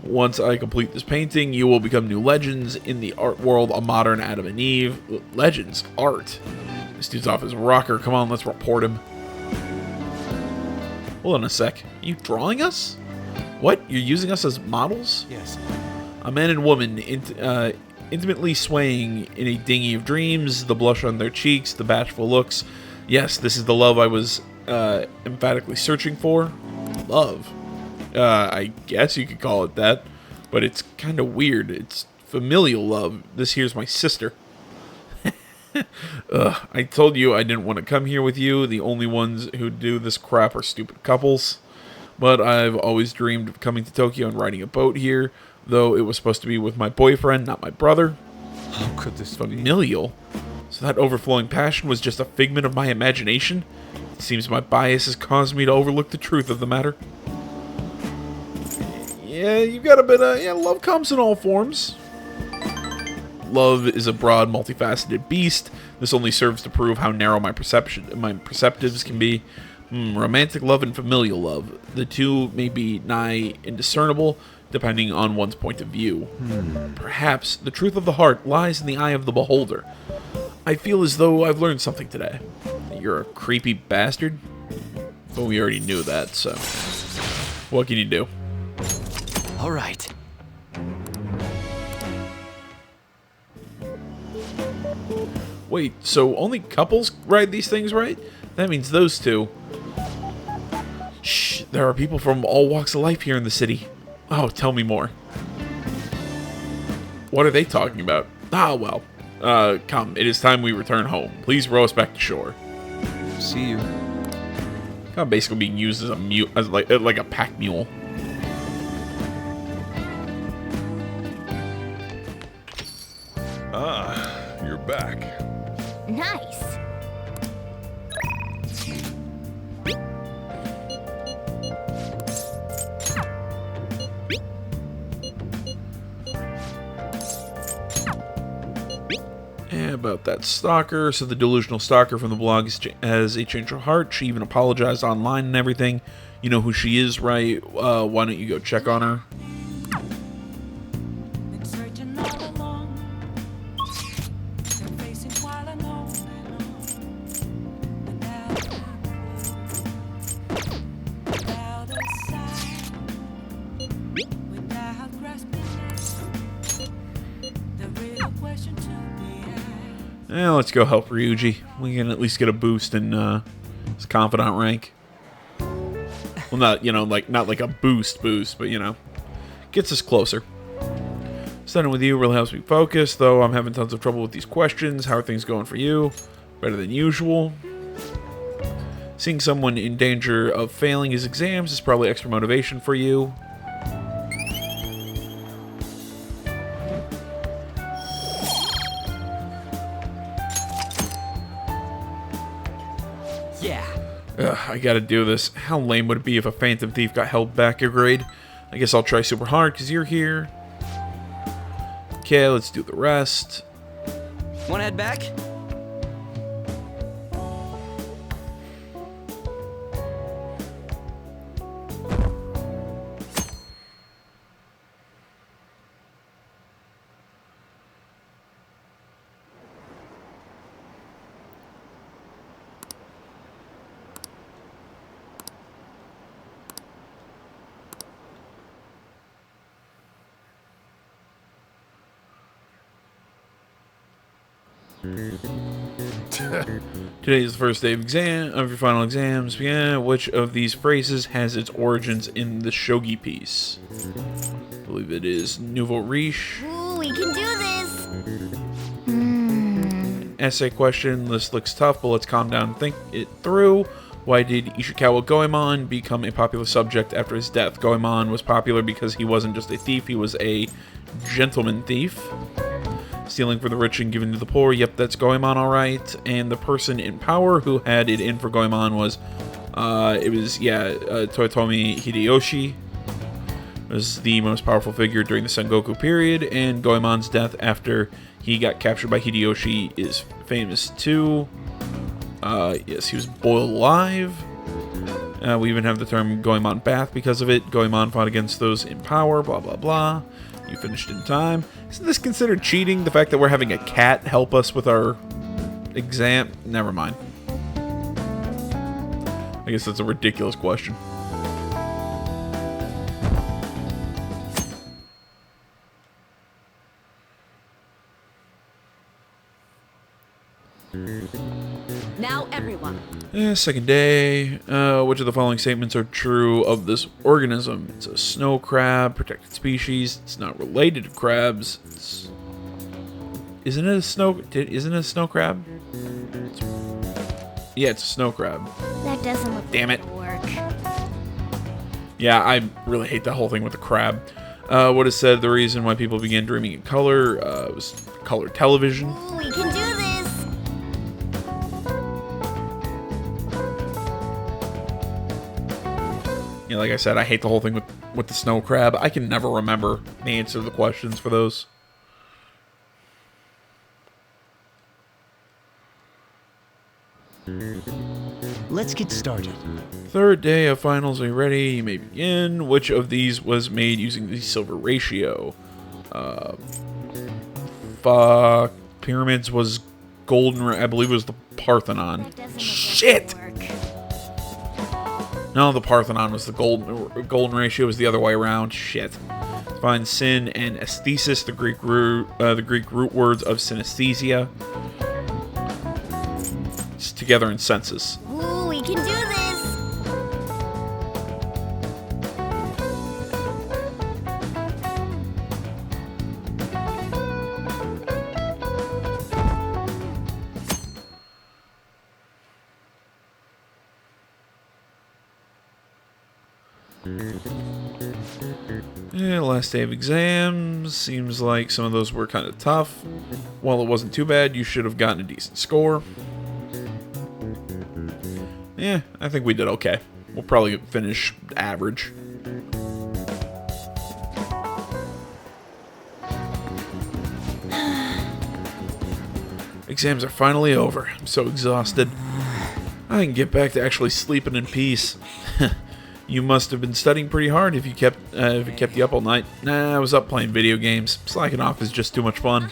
Once I complete this painting, you will become new legends in the art world, a modern Adam and Eve. Legends? Art? This dude's off his rocker. Come on, let's report him. Hold on a sec. Are you drawing us? What? You're using us as models? Yes. A man and woman intimately swaying in a dinghy of dreams, the blush on their cheeks, the bashful looks. Yes, this is the love I was emphatically searching for. Love. I guess you could call it that, but it's kind of weird. It's familial love. This here's my sister. I told you I didn't want to come here with you. The only ones who do this crap are stupid couples. But I've always dreamed of coming to Tokyo and riding a boat here, though it was supposed to be with my boyfriend, not my brother. How could this be? Familial? So that overflowing passion was just a figment of my imagination? It seems my bias has caused me to overlook the truth of the matter. Yeah, you got a bit of... Yeah, love comes in all forms. Love is a broad, multifaceted beast. This only serves to prove how narrow my perceptives can be. Romantic love and familial love. The two may be nigh indiscernible, depending on one's point of view. Perhaps the truth of the heart lies in the eye of the beholder. I feel as though I've learned something today. You're a creepy bastard? Well, we already knew that, so... What can you do? All right. Wait, so only couples ride these things, right? That means those two. Shh, there are people from all walks of life here in the city. Oh, tell me more. What are they talking about? Ah, well. Come, it is time we return home. Please row us back to shore. See you. Kind of basically being used as like a pack mule. Ah, you're back. Nice. And about that stalker, so the delusional stalker from the blog has a change of heart. She even apologized online and everything. You know who she is, right? Why don't you go check on her? Let's go help Ryuji. We can at least get a boost in his confidant rank. Well, not, not like a boost, but, gets us closer. Starting with you really helps me focus, though I'm having tons of trouble with these questions. How are things going for you? Better than usual. Seeing someone in danger of failing his exams is probably extra motivation for you. I gotta do this. How lame would it be if a Phantom Thief got held back a grade? I guess I'll try super hard because you're here. Okay, let's do the rest. Wanna head back? Today is the first day of your final exams. Yeah, which of these phrases has its origins in the shogi piece? I believe it is nouveau riche. Ooh, we can do this. Essay question. This looks tough, but let's calm down and think it through. Why did Ishikawa Goemon become a popular subject after his death? Goemon was popular because he wasn't just a thief, he was a gentleman thief. Stealing for the rich and giving to the poor. Yep, that's Goemon, alright. And the person in power who had it in for Goemon was, Toyotomi Hideyoshi. Was the most powerful figure during the Sengoku period, and Goemon's death after he got captured by Hideyoshi is famous too. Yes, he was boiled alive. We even have the term Goemon bath because of it. Goemon fought against those in power, blah blah blah. You finished in time. Isn't this considered cheating? The fact that we're having a cat help us with our exam? Never mind. I guess that's a ridiculous question. Second day. Which of the following statements are true of this organism? It's a snow crab, protected species. It's not related to crabs. Isn't it a snow crab? Yeah, it's a snow crab. That doesn't look Damn like it. it'll work. Yeah, I really hate that whole thing with the crab. What is said the reason why people began dreaming in color was color television. Ooh, we can do this. Yeah, like I said, I hate the whole thing with the snow crab. I can never remember the answer to the questions for those. Let's get started. Third day of finals. Are you ready? You may begin. Which of these was made using the silver ratio? Pyramids was golden. I believe it was the Parthenon. Shit! No, the Parthenon was the golden ratio. Was the other way around. Shit. Find sin and aesthesis, the Greek root words of synesthesia. It's together in census. Ooh, we can do this. Yeah, last day of exams. Seems like some of those were kind of tough. While it wasn't too bad, you should have gotten a decent score. Yeah, I think we did okay. We'll probably finish average. Exams are finally over. I'm so exhausted. I can get back to actually sleeping in peace. You must have been studying pretty hard if it kept you up all night. Nah, I was up playing video games. Slacking off is just too much fun.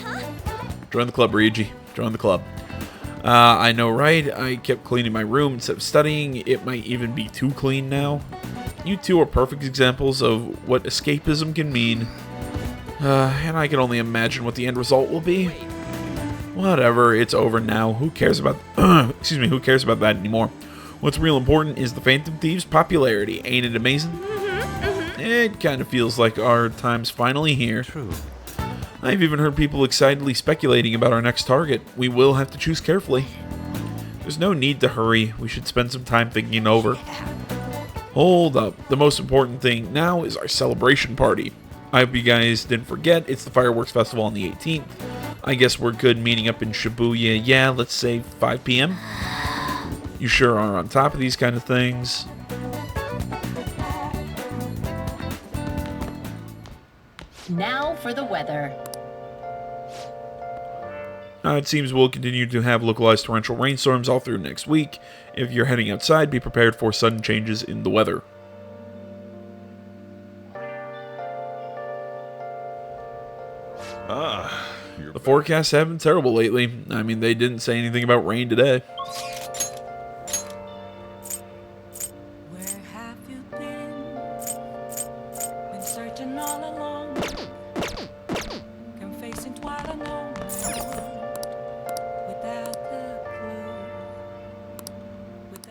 Join the club, Ryuji. Join the club. I know, right? I kept cleaning my room instead of studying. It might even be too clean now. You two are perfect examples of what escapism can mean. And I can only imagine what the end result will be. Whatever, it's over now. Who cares about who cares about that anymore? What's real important is the Phantom Thieves' popularity. Ain't it amazing? It kind of feels like our time's finally here. True. I've even heard people excitedly speculating about our next target. We will have to choose carefully. There's no need to hurry. We should spend some time thinking it over. Hold up. The most important thing now is our celebration party. I hope you guys didn't forget, it's the Fireworks Festival on the 18th. I guess we're good meeting up in Shibuya. Yeah, let's say 5 p.m. You sure are on top of these kind of things. Now for the weather. It seems we'll continue to have localized torrential rainstorms all through next week. If you're heading outside, be prepared for sudden changes in the weather. The forecasts have been terrible lately. I mean, they didn't say anything about rain today.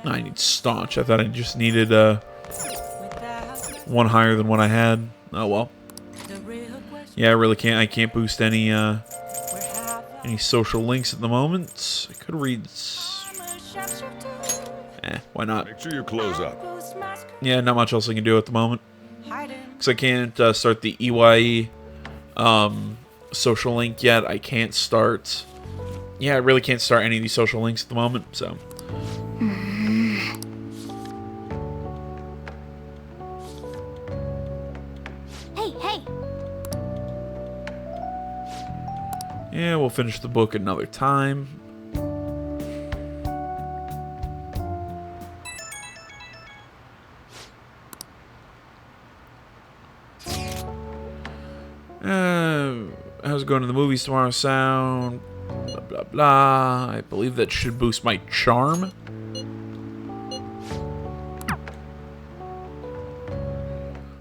I need staunch. I thought I just needed one higher than what I had. Oh well. Yeah, I really can't. I can't boost any social links at the moment. I could read. Why not? Make sure you close up. Yeah, not much else I can do at the moment. Because I can't start the EYE social link yet. I can't start. Yeah, I really can't start any of these social links at the moment. So. Yeah, we'll finish the book another time. How's it going to the movies tomorrow? Sound. Blah, blah, blah. I believe that should boost my charm.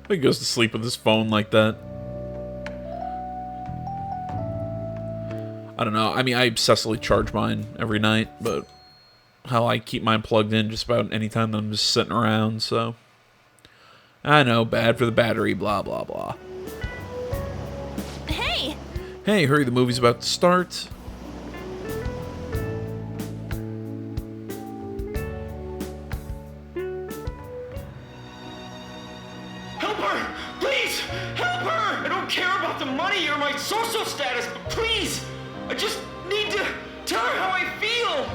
He goes to sleep with his phone like that. I don't know. I mean, I obsessively charge mine every night, but how I keep mine plugged in just about any time that I'm just sitting around, so. I know, bad for the battery, blah, blah, blah. Hey! Hey, hurry, the movie's about to start. Help her! Please! Help her! I don't care about the money or my social status, but please! I just need to tell her how I feel!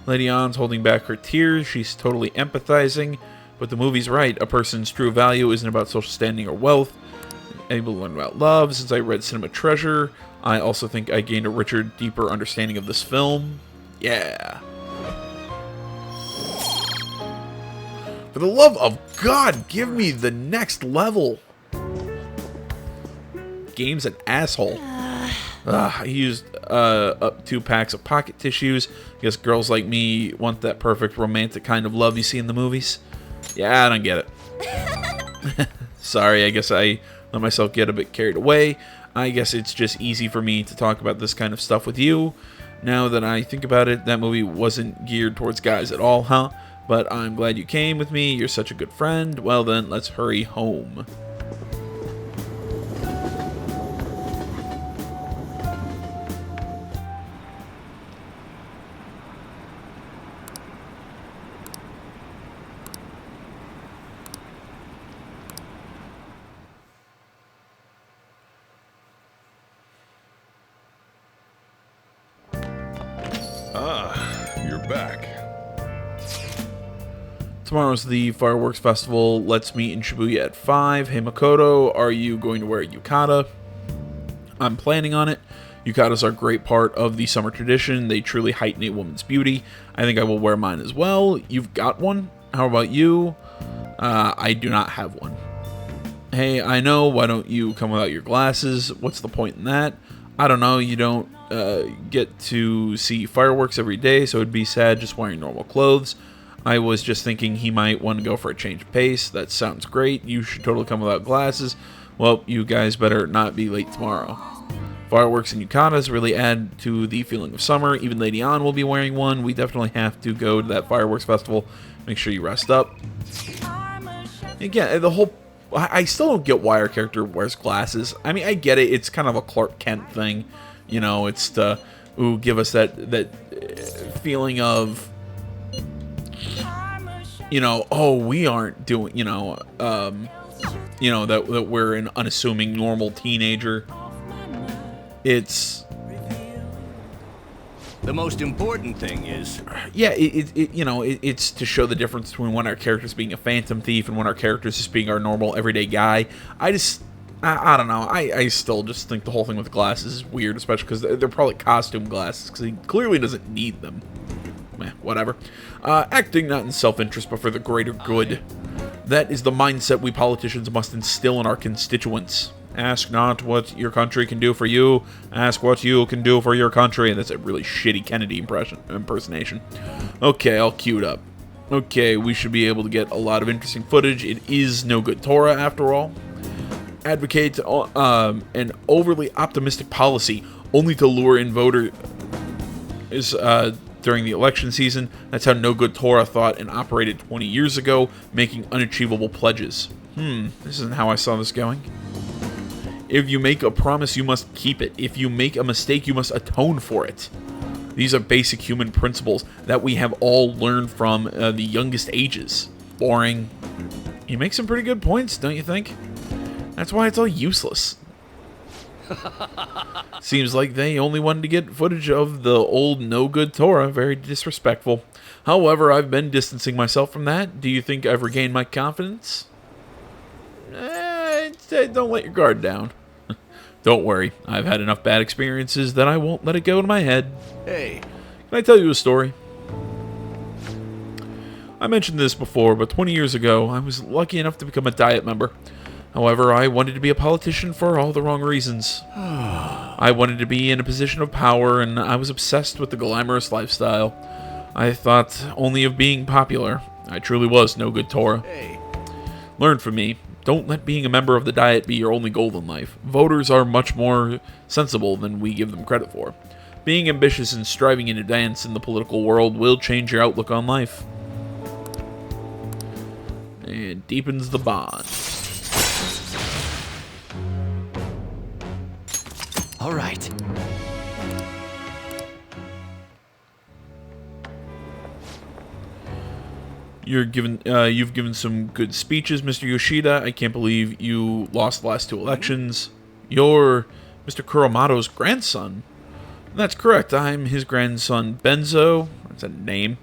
Lady Ann's holding back her tears. She's totally empathizing. But the movie's right. A person's true value isn't about social standing or wealth. Able to learn about love. Since I read Cinema Treasure, I also think I gained a richer, deeper understanding of this film. Yeah. For the love of God, give me the next level. Game's an asshole. I used up 2 packs of pocket tissues. Guess girls like me want that perfect romantic kind of love you see in the movies. Yeah, I don't get it. Sorry, I guess I let myself get a bit carried away. I guess it's just easy for me to talk about this kind of stuff with you. Now that I think about it, that movie wasn't geared towards guys at all, huh? But I'm glad you came with me. You're such a good friend. Well then, let's hurry home. You're back. Tomorrow's the fireworks festival. Let's meet in Shibuya at 5. Hey Makoto, are you going to wear a yukata? I'm planning on it. Yukatas are a great part of the summer tradition. They truly heighten a woman's beauty. I think I will wear mine as well. You've got one? How about you? I do not have one. Hey, I know. Why don't you come without your glasses? What's the point in that? I don't know. You don't get to see fireworks every day, so it'd be sad just wearing normal clothes. I was just thinking he might want to go for a change of pace. That sounds great. You should totally come without glasses. Well, you guys better not be late tomorrow. Fireworks and yukatas really add to the feeling of summer. Even Lady Ann will be wearing one. We definitely have to go to that fireworks festival. Make sure you rest up. Again, the whole... I still don't get why our character wears glasses. I mean, I get it. It's kind of a Clark Kent thing. You know, it's to give us that feeling of... You know, oh, we aren't doing, that we're an unassuming, normal teenager. It's... The most important thing is... Yeah, it's to show the difference between when our character's being a phantom thief and when our character's just being our normal, everyday guy. I don't know. I still just think the whole thing with glasses is weird, especially because they're probably costume glasses, because he clearly doesn't need them. Whatever. Acting not in self-interest, but for the greater good. That is the mindset we politicians must instill in our constituents. Ask not what your country can do for you. Ask what you can do for your country. That's a really shitty Kennedy impersonation. Okay, I'll cue it up. Okay, we should be able to get a lot of interesting footage. It is no good Torah, after all. Advocate an overly optimistic policy only to lure in voters during the election season. That's how No Good Torah thought and operated 20 years ago, making unachievable pledges. This isn't how I saw this going. If you make a promise, you must keep it. If you make a mistake, you must atone for it. These are basic human principles that we have all learned from the youngest ages. Boring. You make some pretty good points, don't you think? That's why it's all useless. Seems like they only wanted to get footage of the old No Good Torah. Very disrespectful. However, I've been distancing myself from that. Do you think I've regained my confidence? Don't let your guard down. Don't worry. I've had enough bad experiences that I won't let it go to my head. Hey. Can I tell you a story? I mentioned this before, but 20 years ago, I was lucky enough to become a Diet member. However, I wanted to be a politician for all the wrong reasons. I wanted to be in a position of power, and I was obsessed with the glamorous lifestyle. I thought only of being popular. I truly was No Good Torah. Hey. Learn from me. Don't let being a member of the Diet be your only goal in life. Voters are much more sensible than we give them credit for. Being ambitious and striving in advance in the political world will change your outlook on life. And deepens the bond. All right. You've given some good speeches, Mr. Yoshida. I can't believe you lost the last 2 elections. You're Mr. Kuromoto's grandson. That's correct. I'm his grandson, Benzo. That's a name.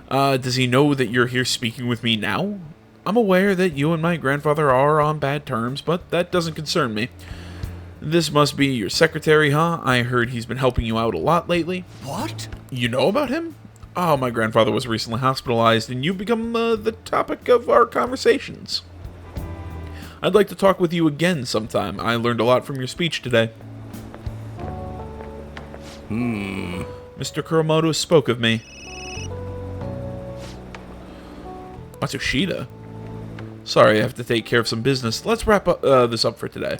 Does he know that you're here speaking with me now? I'm aware that you and my grandfather are on bad terms, but that doesn't concern me. This must be your secretary, huh? I heard he's been helping you out a lot lately. What? You know about him? Oh, my grandfather was recently hospitalized, and you've become the topic of our conversations. I'd like to talk with you again sometime. I learned a lot from your speech today. Mr. Kuromoto spoke of me. Matsushita? Sorry, I have to take care of some business. Let's wrap this up for today.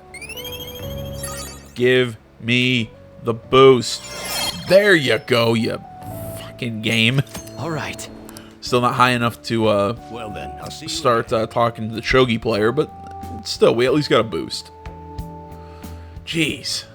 Give me the boost. There you go, you fucking game. All right. Still not high enough to well then, I'll see you start talking to the shogi player, but still, we at least got a boost. Jeez.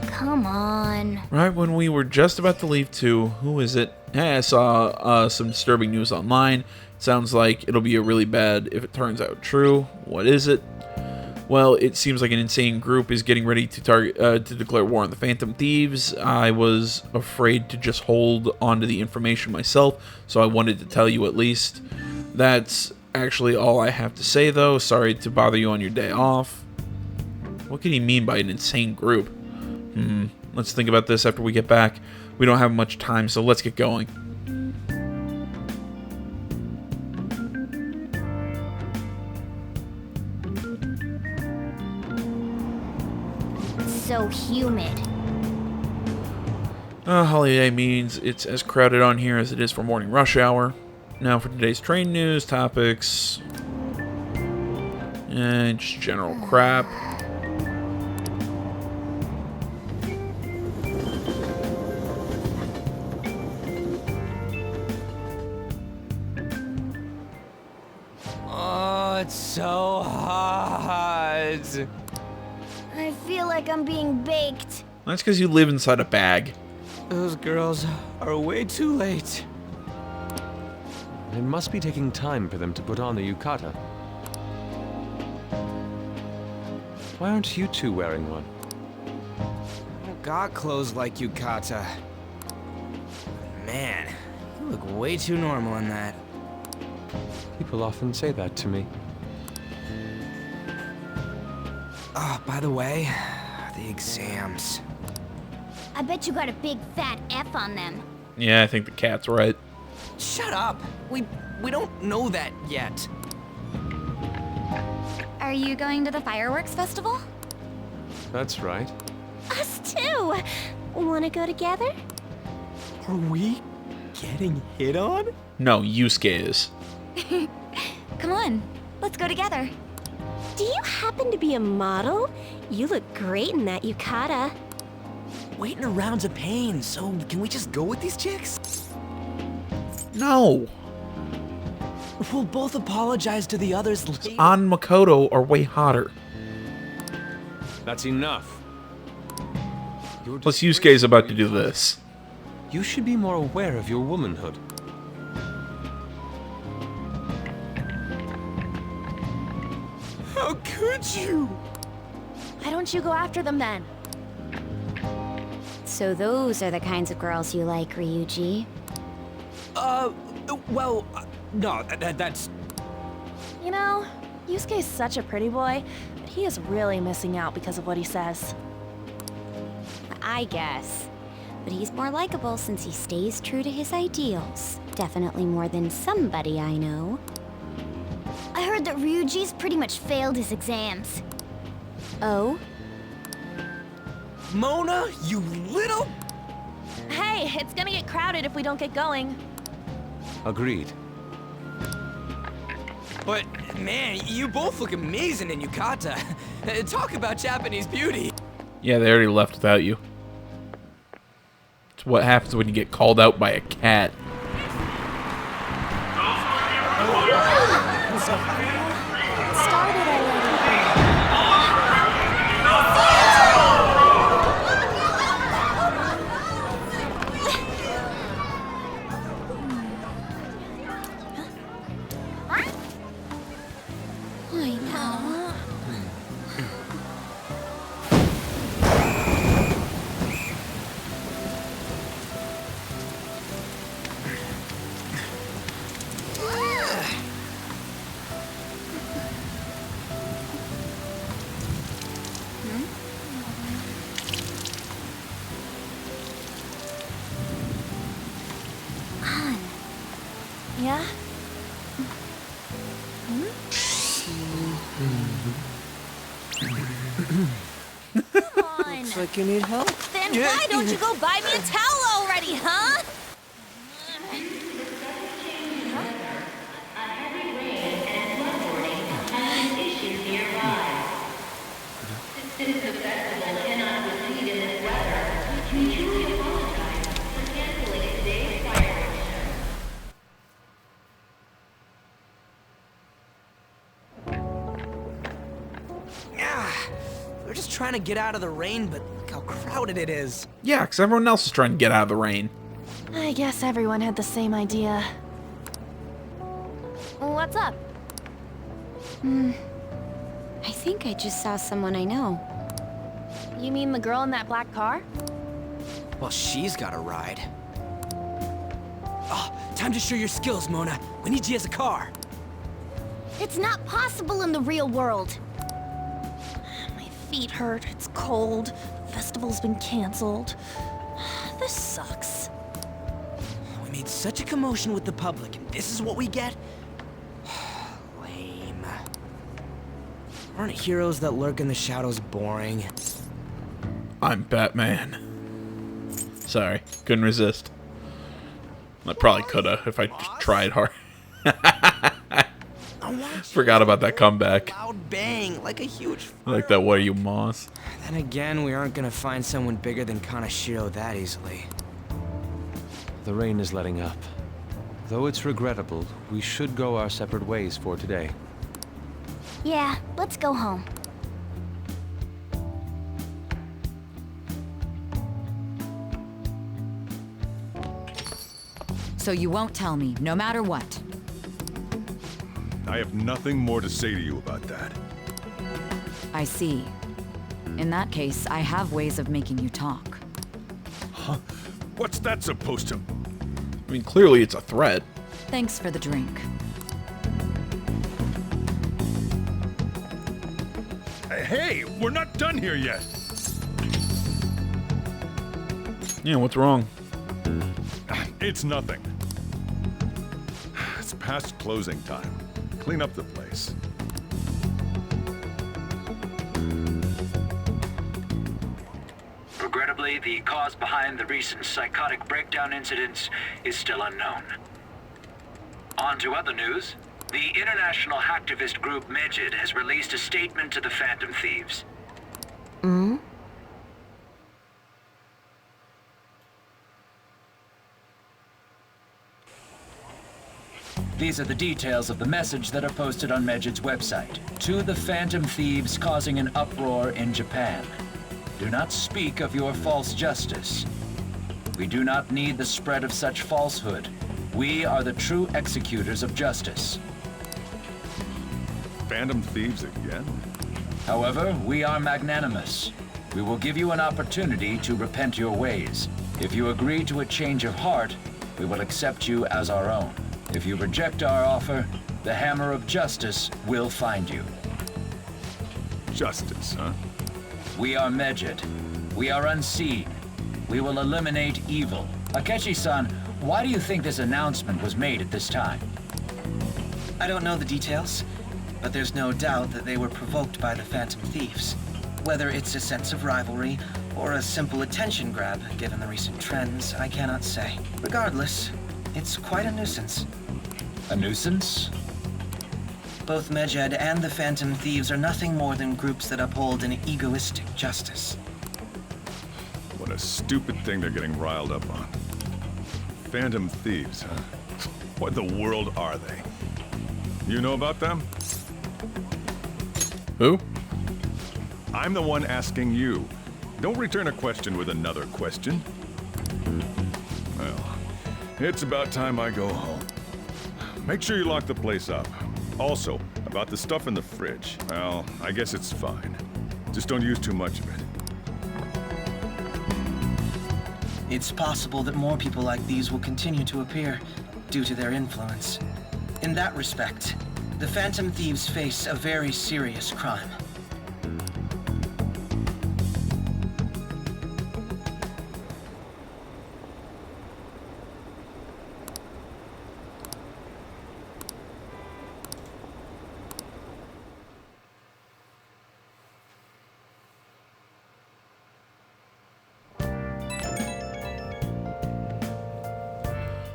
Come on. Right when we were just about to leave too, who is it? Hey, I saw some disturbing news online. Sounds like it'll be a really bad if it turns out true. What is it? Well, it seems like an insane group is getting ready to declare war on the Phantom Thieves. I was afraid to just hold onto the information myself, so I wanted to tell you at least. That's actually all I have to say, though. Sorry to bother you on your day off. What could he mean by an insane group? Let's think about this after we get back. We don't have much time, so let's get going. So humid. Holiday means it's as crowded on here as it is for morning rush hour. Now for today's train news, topics, and just general crap. It's so hot. I feel like I'm being baked. That's because you live inside a bag. Those girls are way too late. It must be taking time for them to put on the yukata. Why aren't you two wearing one? I don't got clothes like yukata. Man, you look way too normal in that. People often say that to me. Oh, by the way, the exams. I bet you got a big fat F on them. Yeah, I think the cat's right. Shut up! We don't know that yet. Are you going to the fireworks festival? That's right. Us too! Wanna go together? Are we getting hit on? No, Yusuke is. Come on, let's go together. Do you happen to be a model? You look great in that yukata. Waiting around's a pain, so can we just go with these chicks? No. We'll both apologize to the others later. On Makoto are way hotter. That's enough. Plus, Yusuke's about to do this. You should be more aware of your womanhood. How could you? Why don't you go after them then? So those are the kinds of girls you like, Ryuji? Well, no, that's... You know, Yusuke's such a pretty boy, but he is really missing out because of what he says. I guess. But he's more likable since he stays true to his ideals. Definitely more than somebody I know. I heard that Ryuji's pretty much failed his exams. Oh? Mona, you little... Hey, it's gonna get crowded if we don't get going. Agreed. But, man, you both look amazing in yukata. Talk about Japanese beauty. Yeah, they already left without you. It's what happens when you get called out by a cat. Started already. I know. Yeah? Looks like you need help. Then why don't you go buy me a towel already, huh? We're just trying to get out of the rain, but look how crowded it is. Yeah, because everyone else is trying to get out of the rain. I guess everyone had the same idea. What's up? I think I just saw someone I know. You mean the girl in that black car? Well, she's got a ride. Oh, time to show your skills, Mona. We need you as a car. It's not possible in the real world. My feet hurt, it's cold, the festival's been canceled. This sucks. We made such a commotion with the public, and this is what we get? Lame. Aren't heroes that lurk in the shadows boring? I'm Batman. Sorry, couldn't resist. I probably coulda if I tried hard. Forgot about that comeback. Loud bang, like a huge... I like that. What are you, Moss? Then again, we aren't gonna find someone bigger than Kanashiro that easily. The rain is letting up. Though it's regrettable, we should go our separate ways for today. Yeah, let's go home. So you won't tell me, no matter what. I have nothing more to say to you about that. I see. In that case, I have ways of making you talk. Huh? What's that supposed to... I mean, clearly it's a threat. Thanks for the drink. Hey, we're not done here yet. Yeah, what's wrong? It's nothing. It's past closing time. Clean up the place. Regrettably, the cause behind the recent psychotic breakdown incidents is still unknown. On to other news. The international hacktivist group Medjed has released a statement to the Phantom Thieves. These are the details of the message that are posted on Medjed's website. To the Phantom Thieves causing an uproar in Japan. Do not speak of your false justice. We do not need the spread of such falsehood. We are the true executors of justice. Phantom Thieves again? However, we are magnanimous. We will give you an opportunity to repent your ways. If you agree to a change of heart, we will accept you as our own. If you reject our offer, the hammer of justice will find you. Justice, huh? We are Medjed. We are unseen. We will eliminate evil. Akechi-san, why do you think this announcement was made at this time? I don't know the details, but there's no doubt that they were provoked by the Phantom Thieves. Whether it's a sense of rivalry or a simple attention grab, given the recent trends, I cannot say. Regardless, it's quite a nuisance. A nuisance? Both Medjed and the Phantom Thieves are nothing more than groups that uphold an egoistic justice. What a stupid thing they're getting riled up on. Phantom Thieves, huh? What in the world are they? You know about them? Who? I'm the one asking you. Don't return a question with another question. Well, it's about time I go home. Make sure you lock the place up. Also, about the stuff in the fridge. Well, I guess it's fine. Just don't use too much of it. It's possible that more people like these will continue to appear due to their influence. In that respect, the Phantom Thieves face a very serious crime.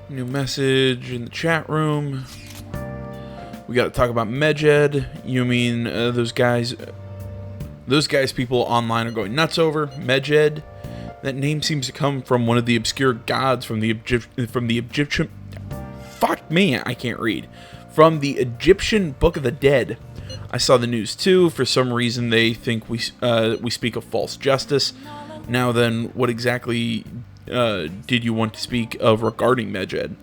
New message in the chat room. We got to talk about Medjed. You mean those guys? Those guys people online are going nuts over Medjed. That name seems to come from one of the obscure gods from the Egyptian. Fuck me, I can't read. From the Egyptian Book of the Dead. I saw the news too. For some reason, they think we speak of false justice. Now then, what exactly did you want to speak of regarding Medjed?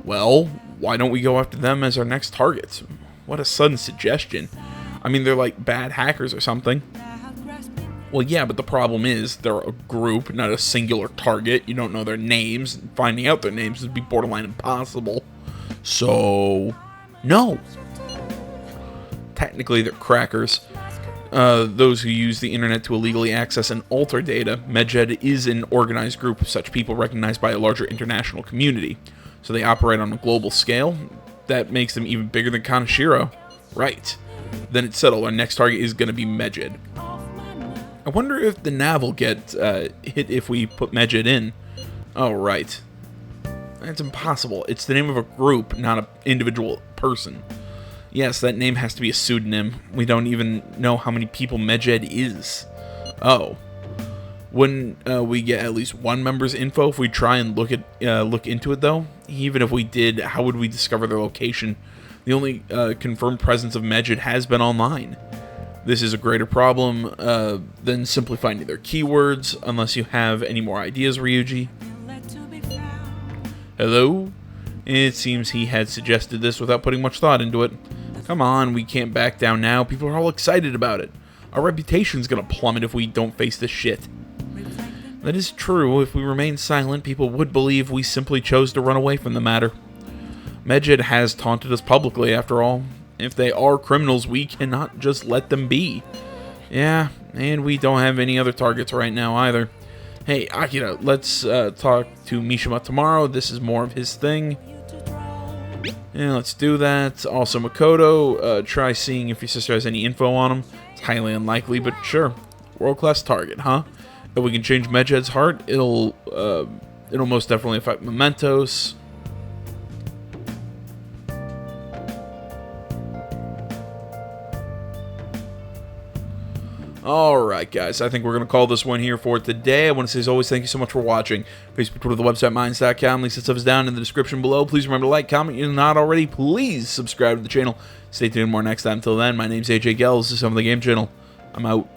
Well, why don't we go after them as our next targets? What a sudden suggestion. I mean, they're like bad hackers or something. Well, yeah, but the problem is they're a group, not a singular target. You don't know their names. Finding out their names would be borderline impossible. So, no. Technically, they're crackers. Those who use the internet to illegally access and alter data. Medjed is an organized group of such people recognized by a larger international community. So they operate on a global scale. That makes them even bigger than Kanashiro. Right. Then it's settled. Our next target is going to be Medjed. I wonder if the nav will get hit if we put Medjed in. Oh, right. That's impossible. It's the name of a group, not an individual person. Yes, that name has to be a pseudonym. We don't even know how many people Medjed is. Oh. Wouldn't we get at least one member's info if we try and look into it, though? Even if we did, how would we discover their location? The only confirmed presence of Medjed has been online. This is a greater problem than simply finding their keywords, unless you have any more ideas, Ryuji. Hello? It seems he had suggested this without putting much thought into it. Come on, we can't back down now. People are all excited about it. Our reputation's gonna plummet if we don't face this shit. That is true. If we remain silent, people would believe we simply chose to run away from the matter. Medjed has taunted us publicly, after all. If they are criminals, we cannot just let them be. Yeah, and we don't have any other targets right now either. Hey, Akira, let's talk to Mishima tomorrow. This is more of his thing. Yeah, let's do that. Also, Makoto, try seeing if your sister has any info on him. It's highly unlikely, but sure. World-class target, huh? If we can change Medjed's heart, it'll most definitely affect Mementos. Alright guys, I think we're going to call this one here for today. I want to say as always, thank you so much for watching. Facebook, Twitter, the website, Minds.com. Links and stuff is down in the description below. Please remember to like, comment, if you're not already. Please subscribe to the channel. Stay tuned more next time. Until then, my name's AJ Gells. This is Some of the Game Channel. I'm out.